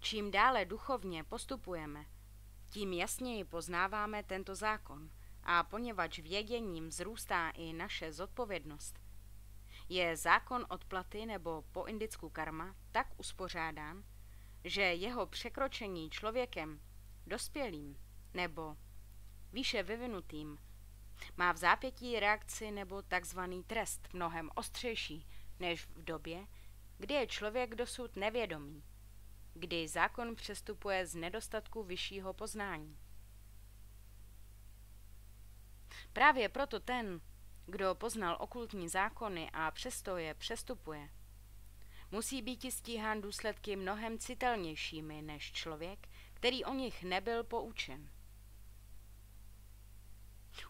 Čím dále duchovně postupujeme, tím jasněji poznáváme tento zákon a poněvadž věděním vzrůstá i naše zodpovědnost, je zákon odplaty nebo po indicku karma tak uspořádán, že jeho překročení člověkem dospělým nebo výše vyvinutým má v zápětí reakci nebo takzvaný trest mnohem ostřejší než v době, kdy je člověk dosud nevědomý, kdy zákon přestupuje z nedostatku vyššího poznání. Právě proto ten, kdo poznal okultní zákony a přesto je přestupuje, musí být stíhán důsledky mnohem citelnějšími než člověk, který o nich nebyl poučen.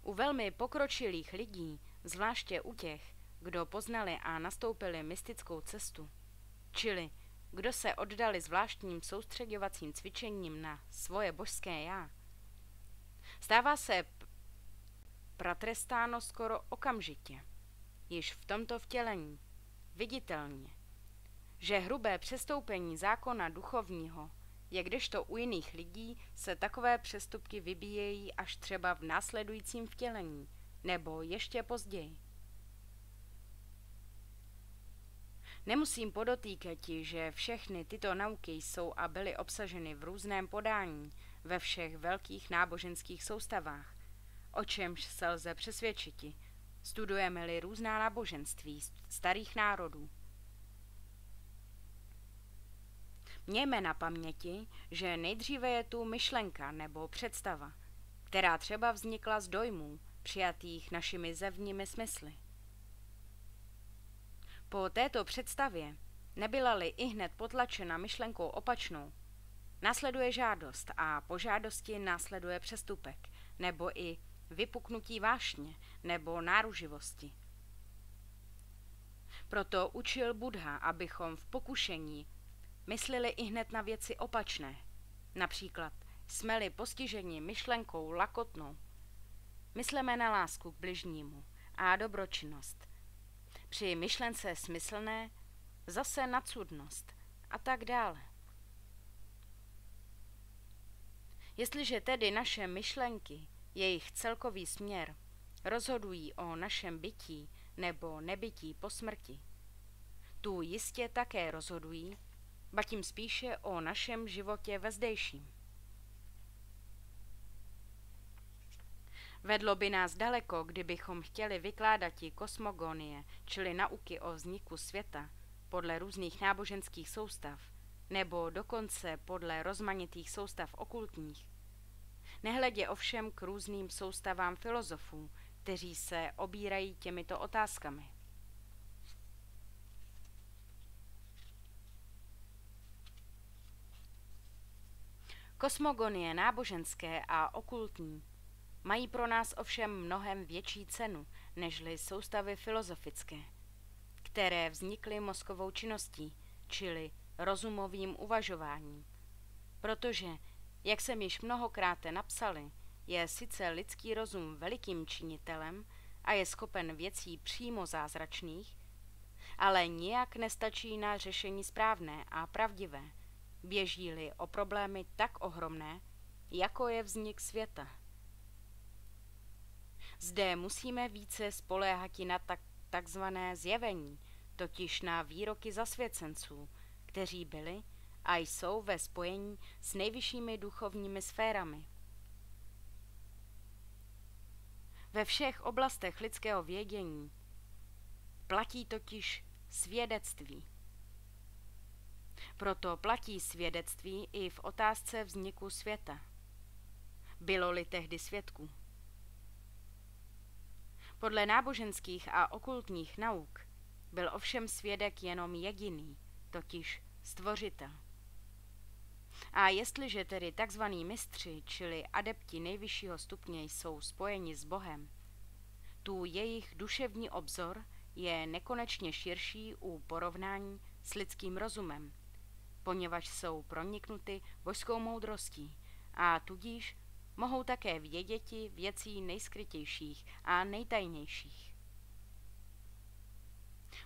U velmi pokročilých lidí, zvláště u těch, kdo poznali a nastoupili mystickou cestu, čili kdo se oddali zvláštním soustředěvacím cvičením na svoje božské já, stává se pratrestáno skoro okamžitě, již v tomto vtělení, viditelně, že hrubé přestoupení zákona duchovního je, kdežto u jiných lidí se takové přestupky vybíjejí až třeba v následujícím vtělení, nebo ještě později. Nemusím podotýkati, že všechny tyto nauky jsou a byly obsaženy v různém podání ve všech velkých náboženských soustavách, o čemž se lze přesvědčiti, studujeme-li různá náboženství starých národů. Mějme na paměti, že nejdříve je tu myšlenka nebo představa, která třeba vznikla z dojmů, přijatých našimi zevními smysly. Po této představě, nebyla-li ihned potlačena myšlenkou opačnou, následuje žádost a po žádosti následuje přestupek, nebo i vypuknutí vášně nebo náruživosti. Proto učil Buddha, abychom v pokušení myslili ihned na věci opačné. Například jsme-li postiženi myšlenkou lakotnou, mysleme na lásku k bližnímu a dobročinnost. Při myšlence smyslné zase na cudnost a tak dále. Jestliže tedy naše myšlenky, jejich celkový směr, rozhodují o našem bytí nebo nebytí po smrti, tu jistě také rozhodují, ba tím spíše o našem životě ve zdejším. Vedlo by nás daleko, kdybychom chtěli vykládat kosmogonie, čili nauky o vzniku světa, podle různých náboženských soustav, nebo dokonce podle rozmanitých soustav okultních. Nehledě ovšem k různým soustavám filozofů, kteří se obírají těmito otázkami. Kosmogonie náboženské a okultní mají pro nás ovšem mnohem větší cenu, nežli soustavy filozofické, které vznikly mozkovou činností, čili rozumovým uvažováním. Protože, jak jsem již mnohokrát napsali, je sice lidský rozum velikým činitelem a je schopen věcí přímo zázračných, ale nijak nestačí na řešení správné a pravdivé, běží-li o problémy tak ohromné, jako je vznik světa. Zde musíme více spoléhat na takzvané zjevení, totiž na výroky zasvěcenců, kteří byli a jsou ve spojení s nejvyššími duchovními sférami. Ve všech oblastech lidského vědění platí totiž svědectví. Proto platí svědectví i v otázce vzniku světa. Bylo-li tehdy svědků. Podle náboženských a okultních nauk byl ovšem svědek jenom jediný, totiž Stvořitel. A jestliže tedy takzvaní mistři, čili adepti nejvyššího stupně, jsou spojeni s Bohem, tu jejich duševní obzor je nekonečně širší u porovnání s lidským rozumem, poněvadž jsou proniknuty božskou moudrostí a tudíž mohou také věděti věcí nejskrytějších a nejtajnějších.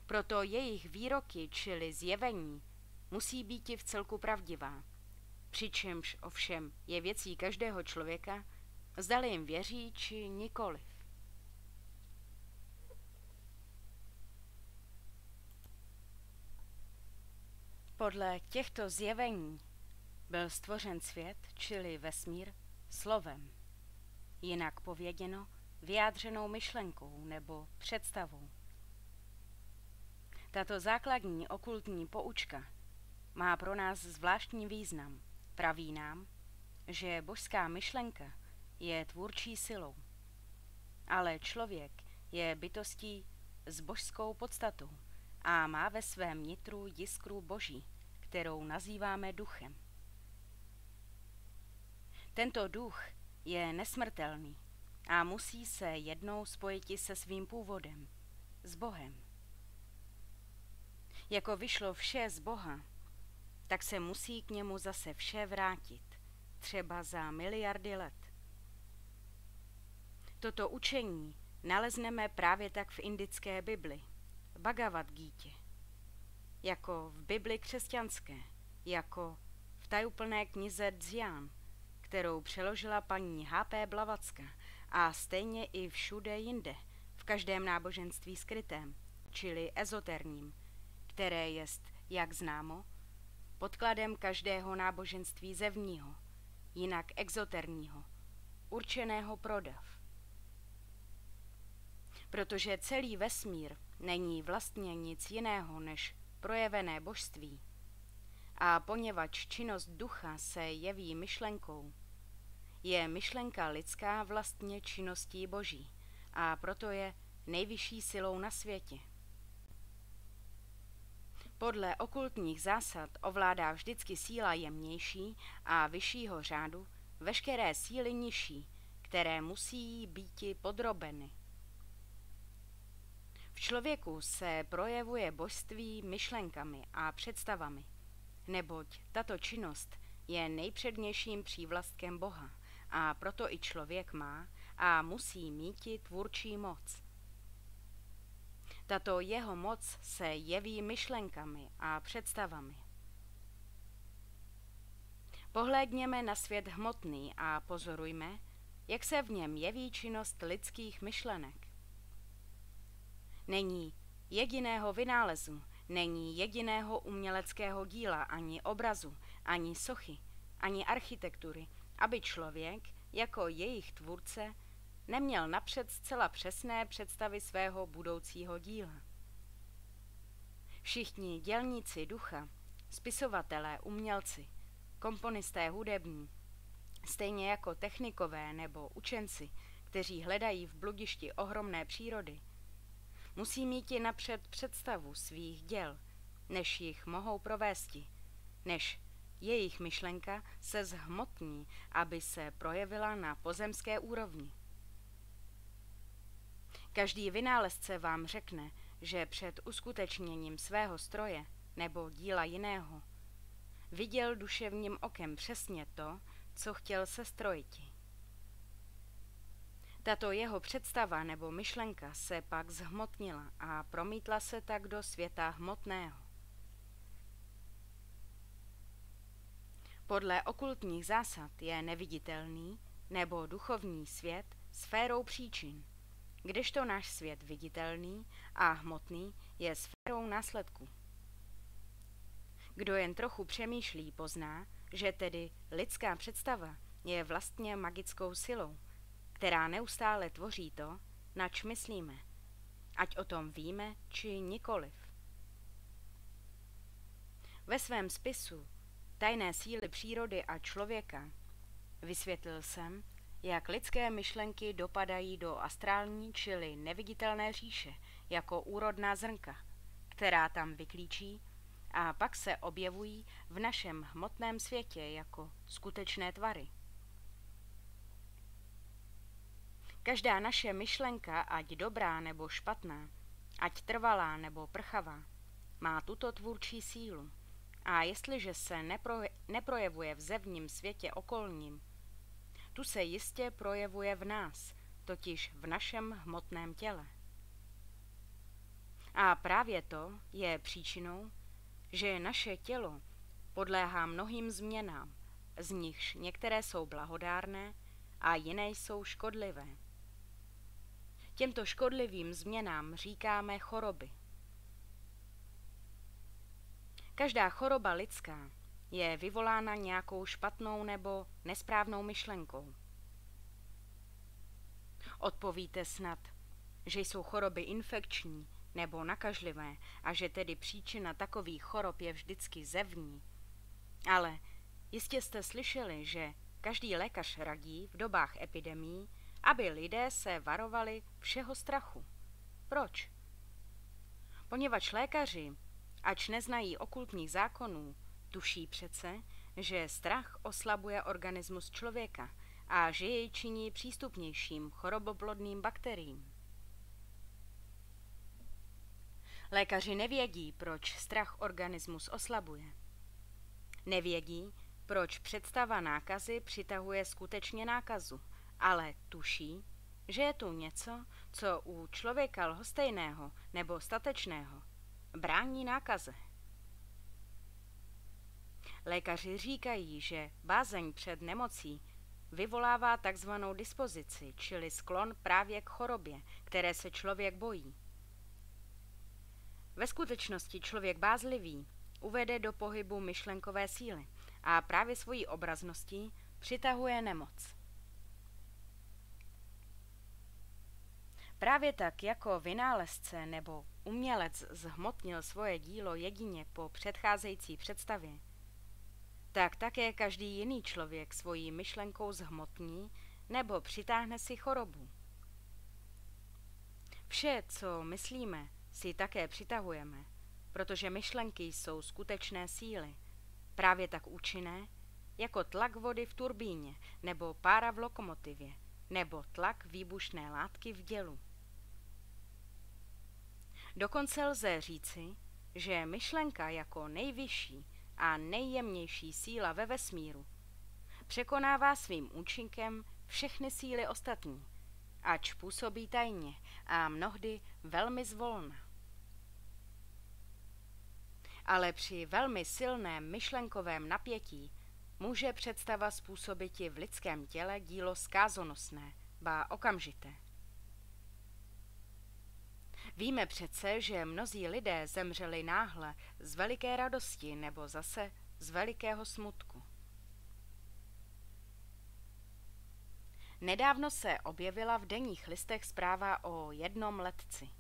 Proto jejich výroky, čili zjevení, musí býti v celku pravdivá, přičemž ovšem je věcí každého člověka, zdali jim věří či nikoliv. Podle těchto zjevení byl stvořen svět, čili vesmír, slovem, jinak pověděno vyjádřenou myšlenkou nebo představou. Tato základní okultní poučka má pro nás zvláštní význam. Praví nám, že božská myšlenka je tvůrčí silou, ale člověk je bytostí s božskou podstatou a má ve svém nitru jiskru boží, kterou nazýváme duchem. Tento duch je nesmrtelný a musí se jednou spojiti se svým původem, s Bohem. Jako vyšlo vše z Boha, tak se musí k němu zase vše vrátit, třeba za miliardy let. Toto učení nalezneme právě tak v indické Bibli, Bhagavad Gítě, jako v Bibli křesťanské, jako v tajuplné knize Dzyan, kterou přeložila paní H.P. Blavatská, a stejně i všude jinde, v každém náboženství skrytém, čili ezoterním, které jest, jak známo, podkladem každého náboženství zevního, jinak exoterního, určeného pro dav. Protože celý vesmír není vlastně nic jiného než projevené božství, a poněvadž činnost ducha se jeví myšlenkou, je myšlenka lidská vlastně činností boží a proto je nejvyšší silou na světě. Podle okultních zásad ovládá vždycky síla jemnější a vyššího řádu veškeré síly nižší, které musí býti podrobeny. V člověku se projevuje božství myšlenkami a představami, neboť tato činnost je nejpřednějším přívlastkem Boha a proto i člověk má a musí míti tvůrčí moc. Tato jeho moc se jeví myšlenkami a představami. Pohlédněme na svět hmotný a pozorujme, jak se v něm jeví činnost lidských myšlenek. Není jediného vynálezu, není jediného uměleckého díla, ani obrazu, ani sochy, ani architektury, aby člověk, jako jejich tvůrce, neměl napřed zcela přesné představy svého budoucího díla. Všichni dělníci ducha, spisovatelé, umělci, komponisté hudební, stejně jako technikové nebo učenci, kteří hledají v bludišti ohromné přírody, musí mít i napřed představu svých děl, než jich mohou provésti, než jejich myšlenka se zhmotní, aby se projevila na pozemské úrovni. Každý vynálezce vám řekne, že před uskutečněním svého stroje nebo díla jiného viděl duševním okem přesně to, co chtěl sestrojiti. Tato jeho představa nebo myšlenka se pak zhmotnila a promítla se tak do světa hmotného. Podle okultních zásad je neviditelný nebo duchovní svět sférou příčin, kdežto náš svět viditelný a hmotný je sférou následků. Kdo jen trochu přemýšlí, pozná, že tedy lidská představa je vlastně magickou silou, která neustále tvoří to, nač myslíme, ať o tom víme, či nikoliv. Ve svém spisu Tajné síly přírody a člověka vysvětlil jsem, jak lidské myšlenky dopadají do astrální, čili neviditelné říše, jako úrodná zrnka, která tam vyklíčí a pak se objevují v našem hmotném světě jako skutečné tvary. Každá naše myšlenka, ať dobrá nebo špatná, ať trvalá nebo prchavá, má tuto tvůrčí sílu. A jestliže se neprojevuje v zevním světě okolním, tu se jistě projevuje v nás, totiž v našem hmotném těle. A právě to je příčinou, že naše tělo podléhá mnohým změnám, z nichž některé jsou blahodárné a jiné jsou škodlivé. Těmto škodlivým změnám říkáme choroby. Každá choroba lidská je vyvolána nějakou špatnou nebo nesprávnou myšlenkou. Odpovíte snad, že jsou choroby infekční nebo nakažlivé a že tedy příčina takových chorob je vždycky zevní. Ale jistě jste slyšeli, že každý lékař radí v dobách epidemií, aby lidé se varovali všeho strachu. Proč? Poněvadž lékaři, ač neznají okultních zákonů, tuší přece, že strach oslabuje organismus člověka a že jej činí přístupnějším choroboplodným bakteriím. Lékaři nevědí, proč strach organismus oslabuje. Nevědí, proč představa nákazy přitahuje skutečně nákazu, ale tuší, že je tu něco, co u člověka lhostejného nebo statečného brání nákaze. Lékaři říkají, že bázeň před nemocí vyvolává takzvanou dispozici, čili sklon právě k chorobě, které se člověk bojí. Ve skutečnosti člověk bázlivý uvede do pohybu myšlenkové síly a právě svojí obrazností přitahuje nemoc. Právě tak, jako vynálezce nebo umělec zhmotnil svoje dílo jedině po předcházející představě, tak také každý jiný člověk svojí myšlenkou zhmotní nebo přitáhne si chorobu. Vše, co myslíme, si také přitahujeme, protože myšlenky jsou skutečné síly, právě tak účinné, jako tlak vody v turbíně, nebo pára v lokomotivě, nebo tlak výbušné látky v dělu. Dokonce lze říci, že myšlenka jako nejvyšší a nejjemnější síla ve vesmíru překonává svým účinkem všechny síly ostatní, ač působí tajně a mnohdy velmi zvolna. Ale při velmi silném myšlenkovém napětí může představa způsobiti v lidském těle dílo zkázonosné, ba okamžité. Víme přece, že mnozí lidé zemřeli náhle z veliké radosti nebo zase z velikého smutku. Nedávno se objevila v denních listech zpráva o jednom letci,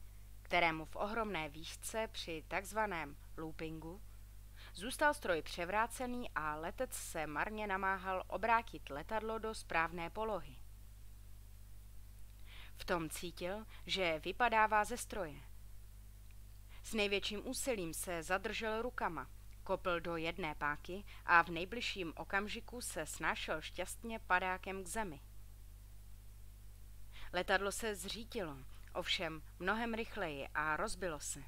kterému v ohromné výšce při takzvaném loopingu zůstal stroj převrácený a letec se marně namáhal obrátit letadlo do správné polohy. V tom cítil, že vypadává ze stroje. S největším úsilím se zadržel rukama, kopl do jedné páky a v nejbližším okamžiku se snášel šťastně padákem k zemi. Letadlo se zřítilo, ovšem mnohem rychleji a rozbilo se.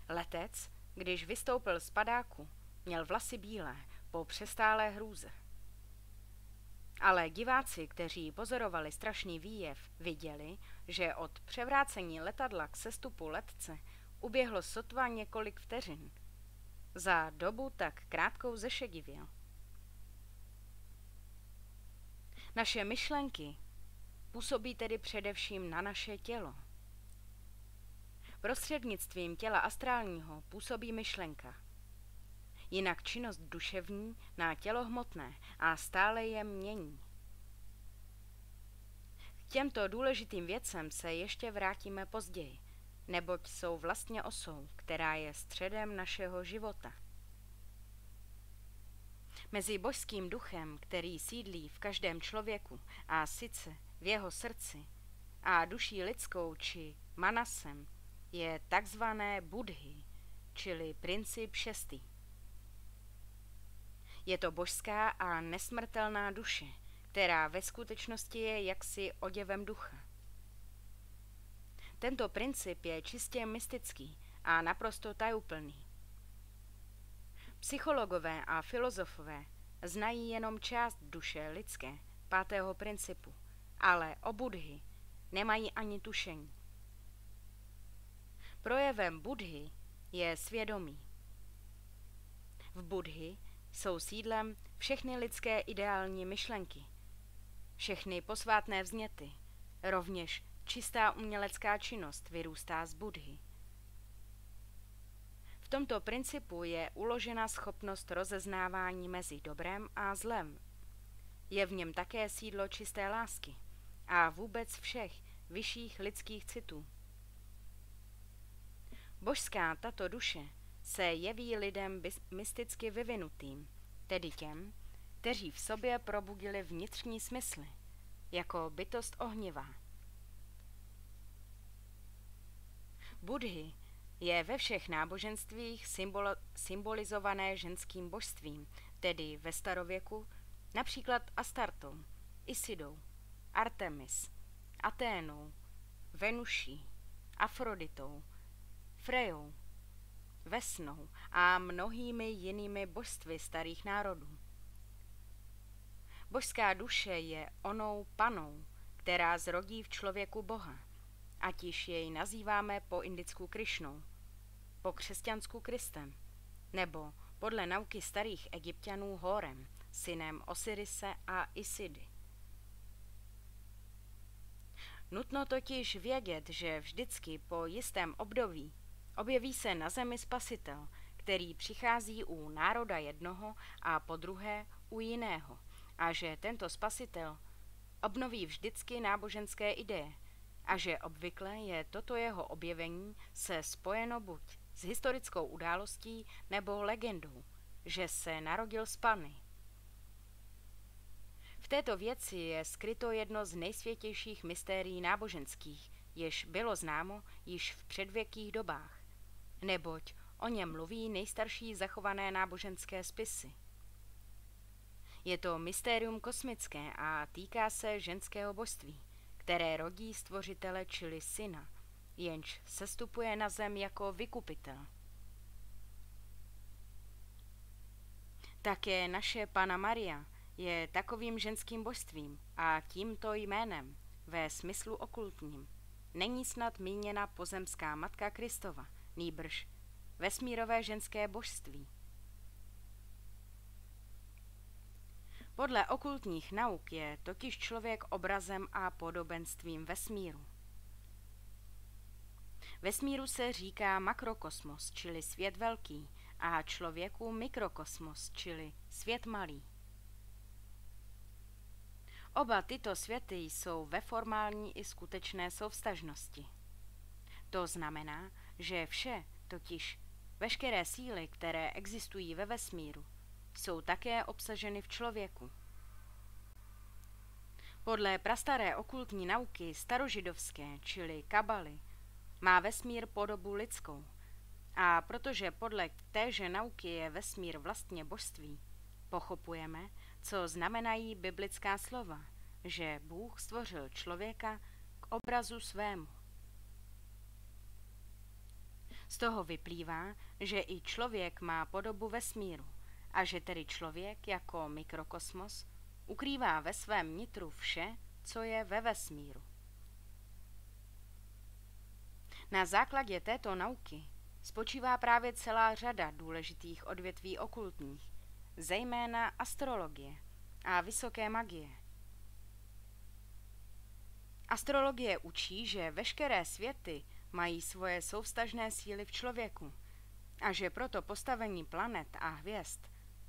Letec, když vystoupil z padáku, měl vlasy bílé po přestálé hrůze. Ale diváci, kteří pozorovali strašný výjev, viděli, že od převrácení letadla k sestupu letce uběhlo sotva několik vteřin. Za dobu tak krátkou zešedivěl. Naše myšlenky působí tedy především na naše tělo. Prostřednictvím těla astrálního působí myšlenka. Jinak činnost duševní na tělo hmotné a stále je mění. K těmto důležitým věcem se ještě vrátíme později, neboť jsou vlastně osou, která je středem našeho života. Mezi božským duchem, který sídlí v každém člověku, a sice v jeho srdci, a duší lidskou či manasem, je takzvané Buddhy, čili princip šestý. Je to božská a nesmrtelná duše, která ve skutečnosti je jaksi oděvem ducha. Tento princip je čistě mystický a naprosto tajuplný. Psychologové a filozofové znají jenom část duše lidské, pátého principu, ale o Buddhy nemají ani tušení. Projevem Buddhy je svědomí. V Buddhy jsou sídlem všechny lidské ideální myšlenky, všechny posvátné vzněty, rovněž čistá umělecká činnost vyrůstá z Buddhy. V tomto principu je uložena schopnost rozeznávání mezi dobrem a zlem. Je v něm také sídlo čisté lásky a vůbec všech vyšších lidských citů. Božská tato duše se jeví lidem mysticky vyvinutým, tedy těm, kteří v sobě probudili vnitřní smysly, jako bytost ohnivá. Buddhy je ve všech náboženstvích symbolizované ženským božstvím, tedy ve starověku například Astartou, Isidou, Artemis, Aténou, Venuší, Afroditou, Frejou, Vesnou a mnohými jinými božstvy starých národů. Božská duše je onou panou, která zrodí v člověku Boha, ať již jej nazýváme po indicku Krišnou, po křesťansku Kristem, nebo podle nauky starých Egypťanů Horem, synem Osirise a Isidy. Nutno totiž vědět, že vždycky po jistém období objeví se na zemi Spasitel, který přichází u národa jednoho a po druhé u jiného, a že tento Spasitel obnoví vždycky náboženské ideje a že obvykle je toto jeho objevení se spojeno buď s historickou událostí nebo legendou, že se narodil z Panny. V této věci je skryto jedno z nejsvětějších mystérií náboženských, jež bylo známo již v předvěkých dobách, neboť o něm mluví nejstarší zachované náboženské spisy. Je to mystérium kosmické a týká se ženského božství, které rodí stvořitele, čili syna, jenž sestupuje na zem jako vykupitel. Také naše Panna Maria je takovým ženským božstvím a tímto jménem, ve smyslu okultním, není snad míněna pozemská matka Kristova, nýbrž vesmírové ženské božství. Podle okultních nauk je totiž člověk obrazem a podobenstvím vesmíru. Vesmíru se říká makrokosmos, čili svět velký, a člověku mikrokosmos, čili svět malý. Oba tyto světy jsou ve formální i skutečné souvztažnosti. To znamená, že vše, totiž veškeré síly, které existují ve vesmíru, jsou také obsaženy v člověku. Podle prastaré okultní nauky starožidovské, čili kabaly, má vesmír podobu lidskou. A protože podle téže nauky je vesmír vlastně božství, pochopujeme, co znamenají biblická slova, že Bůh stvořil člověka k obrazu svému. Z toho vyplývá, že i člověk má podobu vesmíru a že tedy člověk jako mikrokosmos ukrývá ve svém nitru vše, co je ve vesmíru. Na základě této nauky spočívá právě celá řada důležitých odvětví okultních, zejména astrologie a vysoké magie. Astrologie učí, že veškeré světy mají svoje souvztažné síly v člověku a že proto postavení planet a hvězd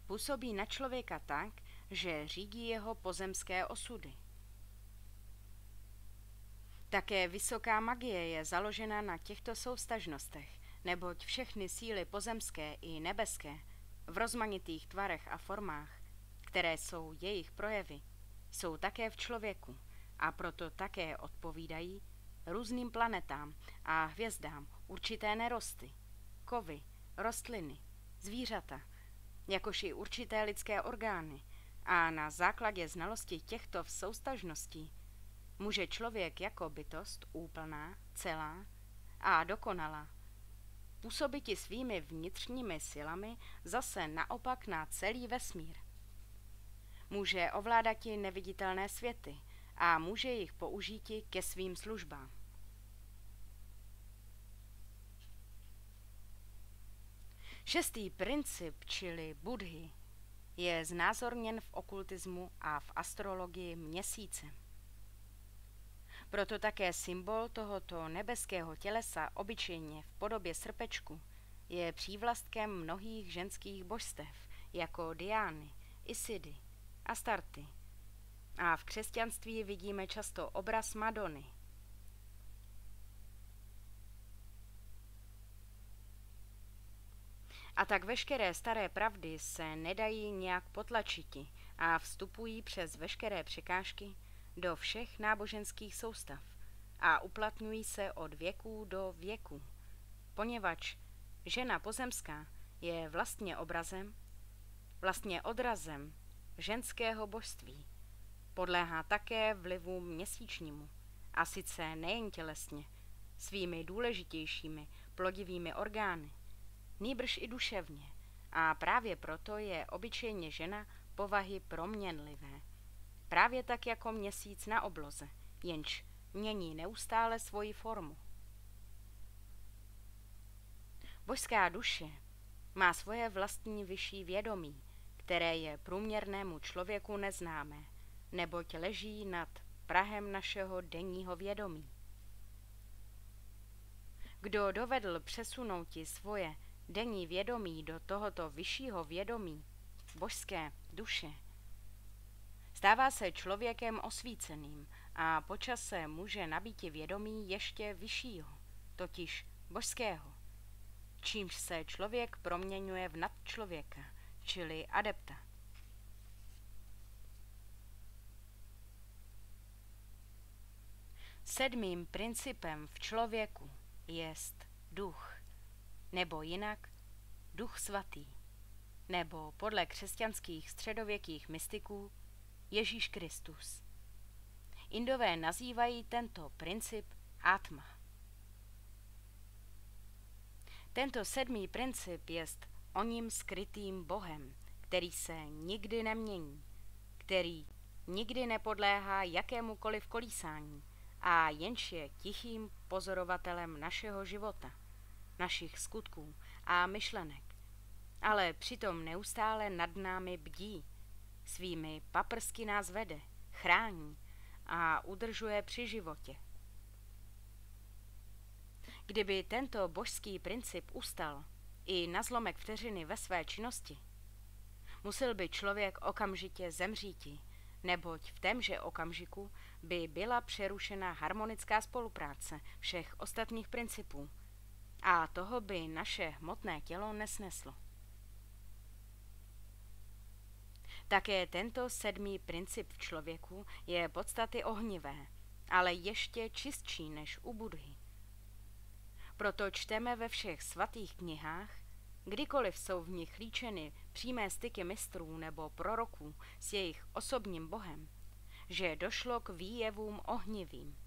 působí na člověka tak, že řídí jeho pozemské osudy. Také vysoká magie je založena na těchto souvztažnostech, neboť všechny síly pozemské i nebeské v rozmanitých tvarech a formách, které jsou jejich projevy, jsou také v člověku a proto také odpovídají různým planetám a hvězdám určité nerosty, kovy, rostliny, zvířata, jakož i určité lidské orgány, a na základě znalosti těchto souvztažností může člověk jako bytost úplná, celá a dokonalá působiti svými vnitřními silami zase naopak na celý vesmír. Může ovládati neviditelné světy a může jich použíti ke svým službám. Šestý princip, čili Buddhy, je znázorněn v okultismu a v astrologii měsícem. Proto také symbol tohoto nebeského tělesa obyčejně v podobě srpečku je přívlastkem mnohých ženských božstev, jako Diány, Isidy, Astarty. A v křesťanství vidíme často obraz Madony. A tak veškeré staré pravdy se nedají nějak potlačiti a vstupují přes veškeré překážky do všech náboženských soustav a uplatňují se od věků do věků, poněvadž žena pozemská je vlastně obrazem, vlastně odrazem ženského božství, podléhá také vlivu měsíčnímu, a sice nejen tělesně, svými důležitějšími plodivými orgány, nýbrž i duševně, a právě proto je obyčejně žena povahy proměnlivé. Právě tak jako měsíc na obloze, jenž mění neustále svoji formu. Božská duše má svoje vlastní vyšší vědomí, které je průměrnému člověku neznámé, neboť leží nad prahem našeho denního vědomí. Kdo dovedl přesunouti svoje denní vědomí do tohoto vyššího vědomí, božské duše, stává se člověkem osvíceným a po čase může nabýti vědomí ještě vyššího, totiž božského, čímž se člověk proměňuje v nadčlověka, čili adepta. Sedmým principem v člověku jest duch, nebo jinak duch svatý, nebo podle křesťanských středověkých mystiků Ježíš Kristus. Indové nazývají tento princip Atma. Tento sedmý princip jest oním skrytým Bohem, který se nikdy nemění, který nikdy nepodléhá jakémukoliv kolísání a jenž je tichým pozorovatelem našeho života, našich skutků a myšlenek, ale přitom neustále nad námi bdí, svými paprsky nás vede, chrání a udržuje při životě. Kdyby tento božský princip ustal i na zlomek vteřiny ve své činnosti, musel by člověk okamžitě zemříti, neboť v témže okamžiku by byla přerušena harmonická spolupráce všech ostatních principů a toho by naše hmotné tělo nesneslo. Také tento 7. princip v člověku je podstaty ohnivé, ale ještě čistší než u Buddhy. Proto čteme ve všech svatých knihách, kdykoliv jsou v nich líčeny přímé styky mistrů nebo proroků s jejich osobním bohem, že došlo k výjevům ohnivým.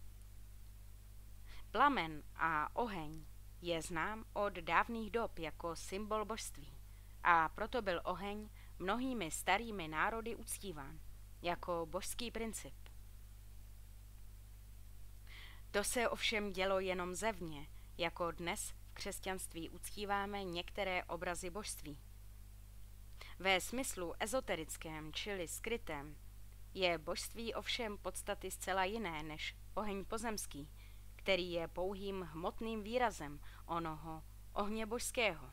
Plamen a oheň je znám od dávných dob jako symbol božství a proto byl oheň mnohými starými národy uctíván jako božský princip. To se ovšem dělo jenom zevně, jako dnes v křesťanství uctíváme některé obrazy božství. Ve smyslu ezoterickém, čili skrytém, je božství ovšem podstaty zcela jiné než oheň pozemský, který je pouhým hmotným výrazem onoho ohně božského.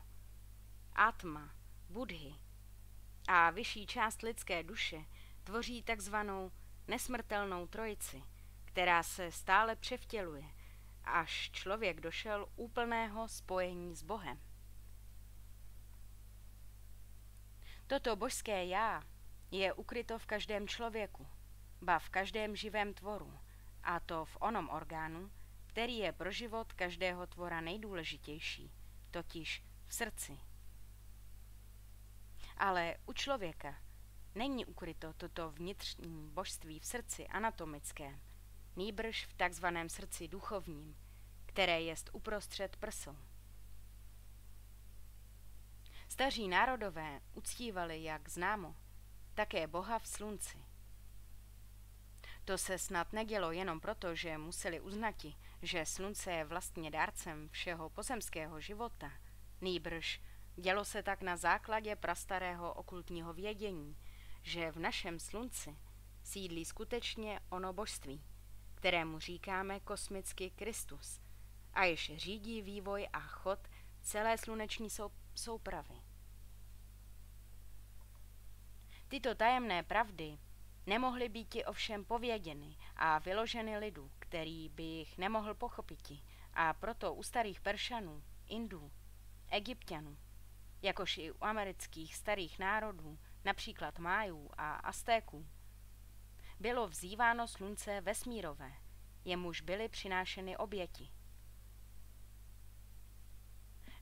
Atma, Buddhy a vyšší část lidské duše tvoří takzvanou nesmrtelnou trojici, která se stále převtěluje, až člověk došel úplného spojení s Bohem. Toto božské já je ukryto v každém člověku, ba v každém živém tvoru, a to v onom orgánu, který je pro život každého tvora nejdůležitější, totiž v srdci. Ale u člověka není ukryto toto vnitřní božství v srdci anatomickém, nýbrž v takzvaném srdci duchovním, které jest uprostřed prsou. Staří národové uctívali, jak známo, také Boha v slunci. To se snad nedělo jenom proto, že museli uznati, že slunce je vlastně dárcem všeho pozemského života, nýbrž dělo se tak na základě prastarého okultního vědění, že v našem slunci sídlí skutečně ono božství, kterému říkáme kosmicky Kristus, a jež řídí vývoj a chod celé sluneční soupravy. Tyto tajemné pravdy nemohly býti ovšem pověděny a vyloženy lidu, který by jich nemohl pochopiti, a proto u starých Peršanů, Indů, Egypťanů, jakož i u amerických starých národů, například Májů a Aztéků, bylo vzýváno slunce vesmírové, jemuž byly přinášeny oběti.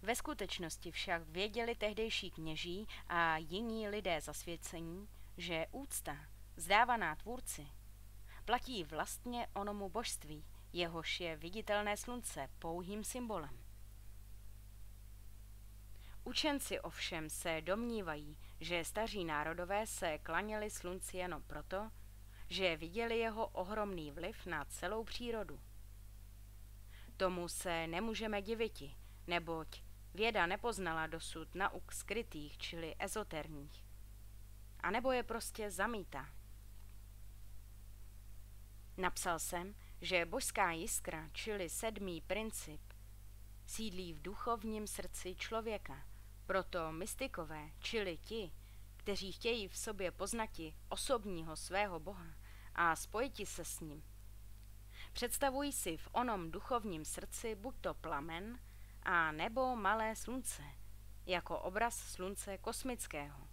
Ve skutečnosti však věděli tehdejší kněží a jiní lidé zasvěcení, že úcta, vzdávaná tvůrci, platí vlastně onomu božství, jehož je viditelné slunce pouhým symbolem. Učenci ovšem se domnívají, že staří národové se klaněli slunci jenom proto, že viděli jeho ohromný vliv na celou přírodu. Tomu se nemůžeme diviti, neboť věda nepoznala dosud nauk skrytých, čili ezoterních. A nebo je prostě zamítá. Napsal jsem, že božská jiskra, čili 7. princip, sídlí v duchovním srdci člověka. Proto mystikové, čili ti, kteří chtějí v sobě poznati osobního svého Boha a spojiti se s ním, představují si v onom duchovním srdci buď to plamen, a nebo malé slunce, jako obraz slunce kosmického.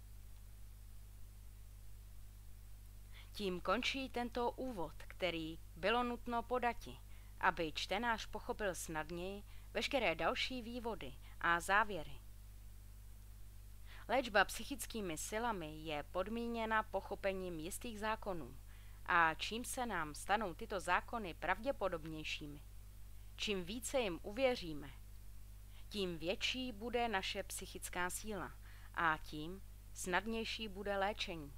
Tím končí tento úvod, který bylo nutno podati, aby čtenář pochopil snadněji veškeré další vývody a závěry. Léčba psychickými silami je podmíněna pochopením jistých zákonů, a čím se nám stanou tyto zákony pravděpodobnějšími, čím více jim uvěříme, tím větší bude naše psychická síla a tím snadnější bude léčení.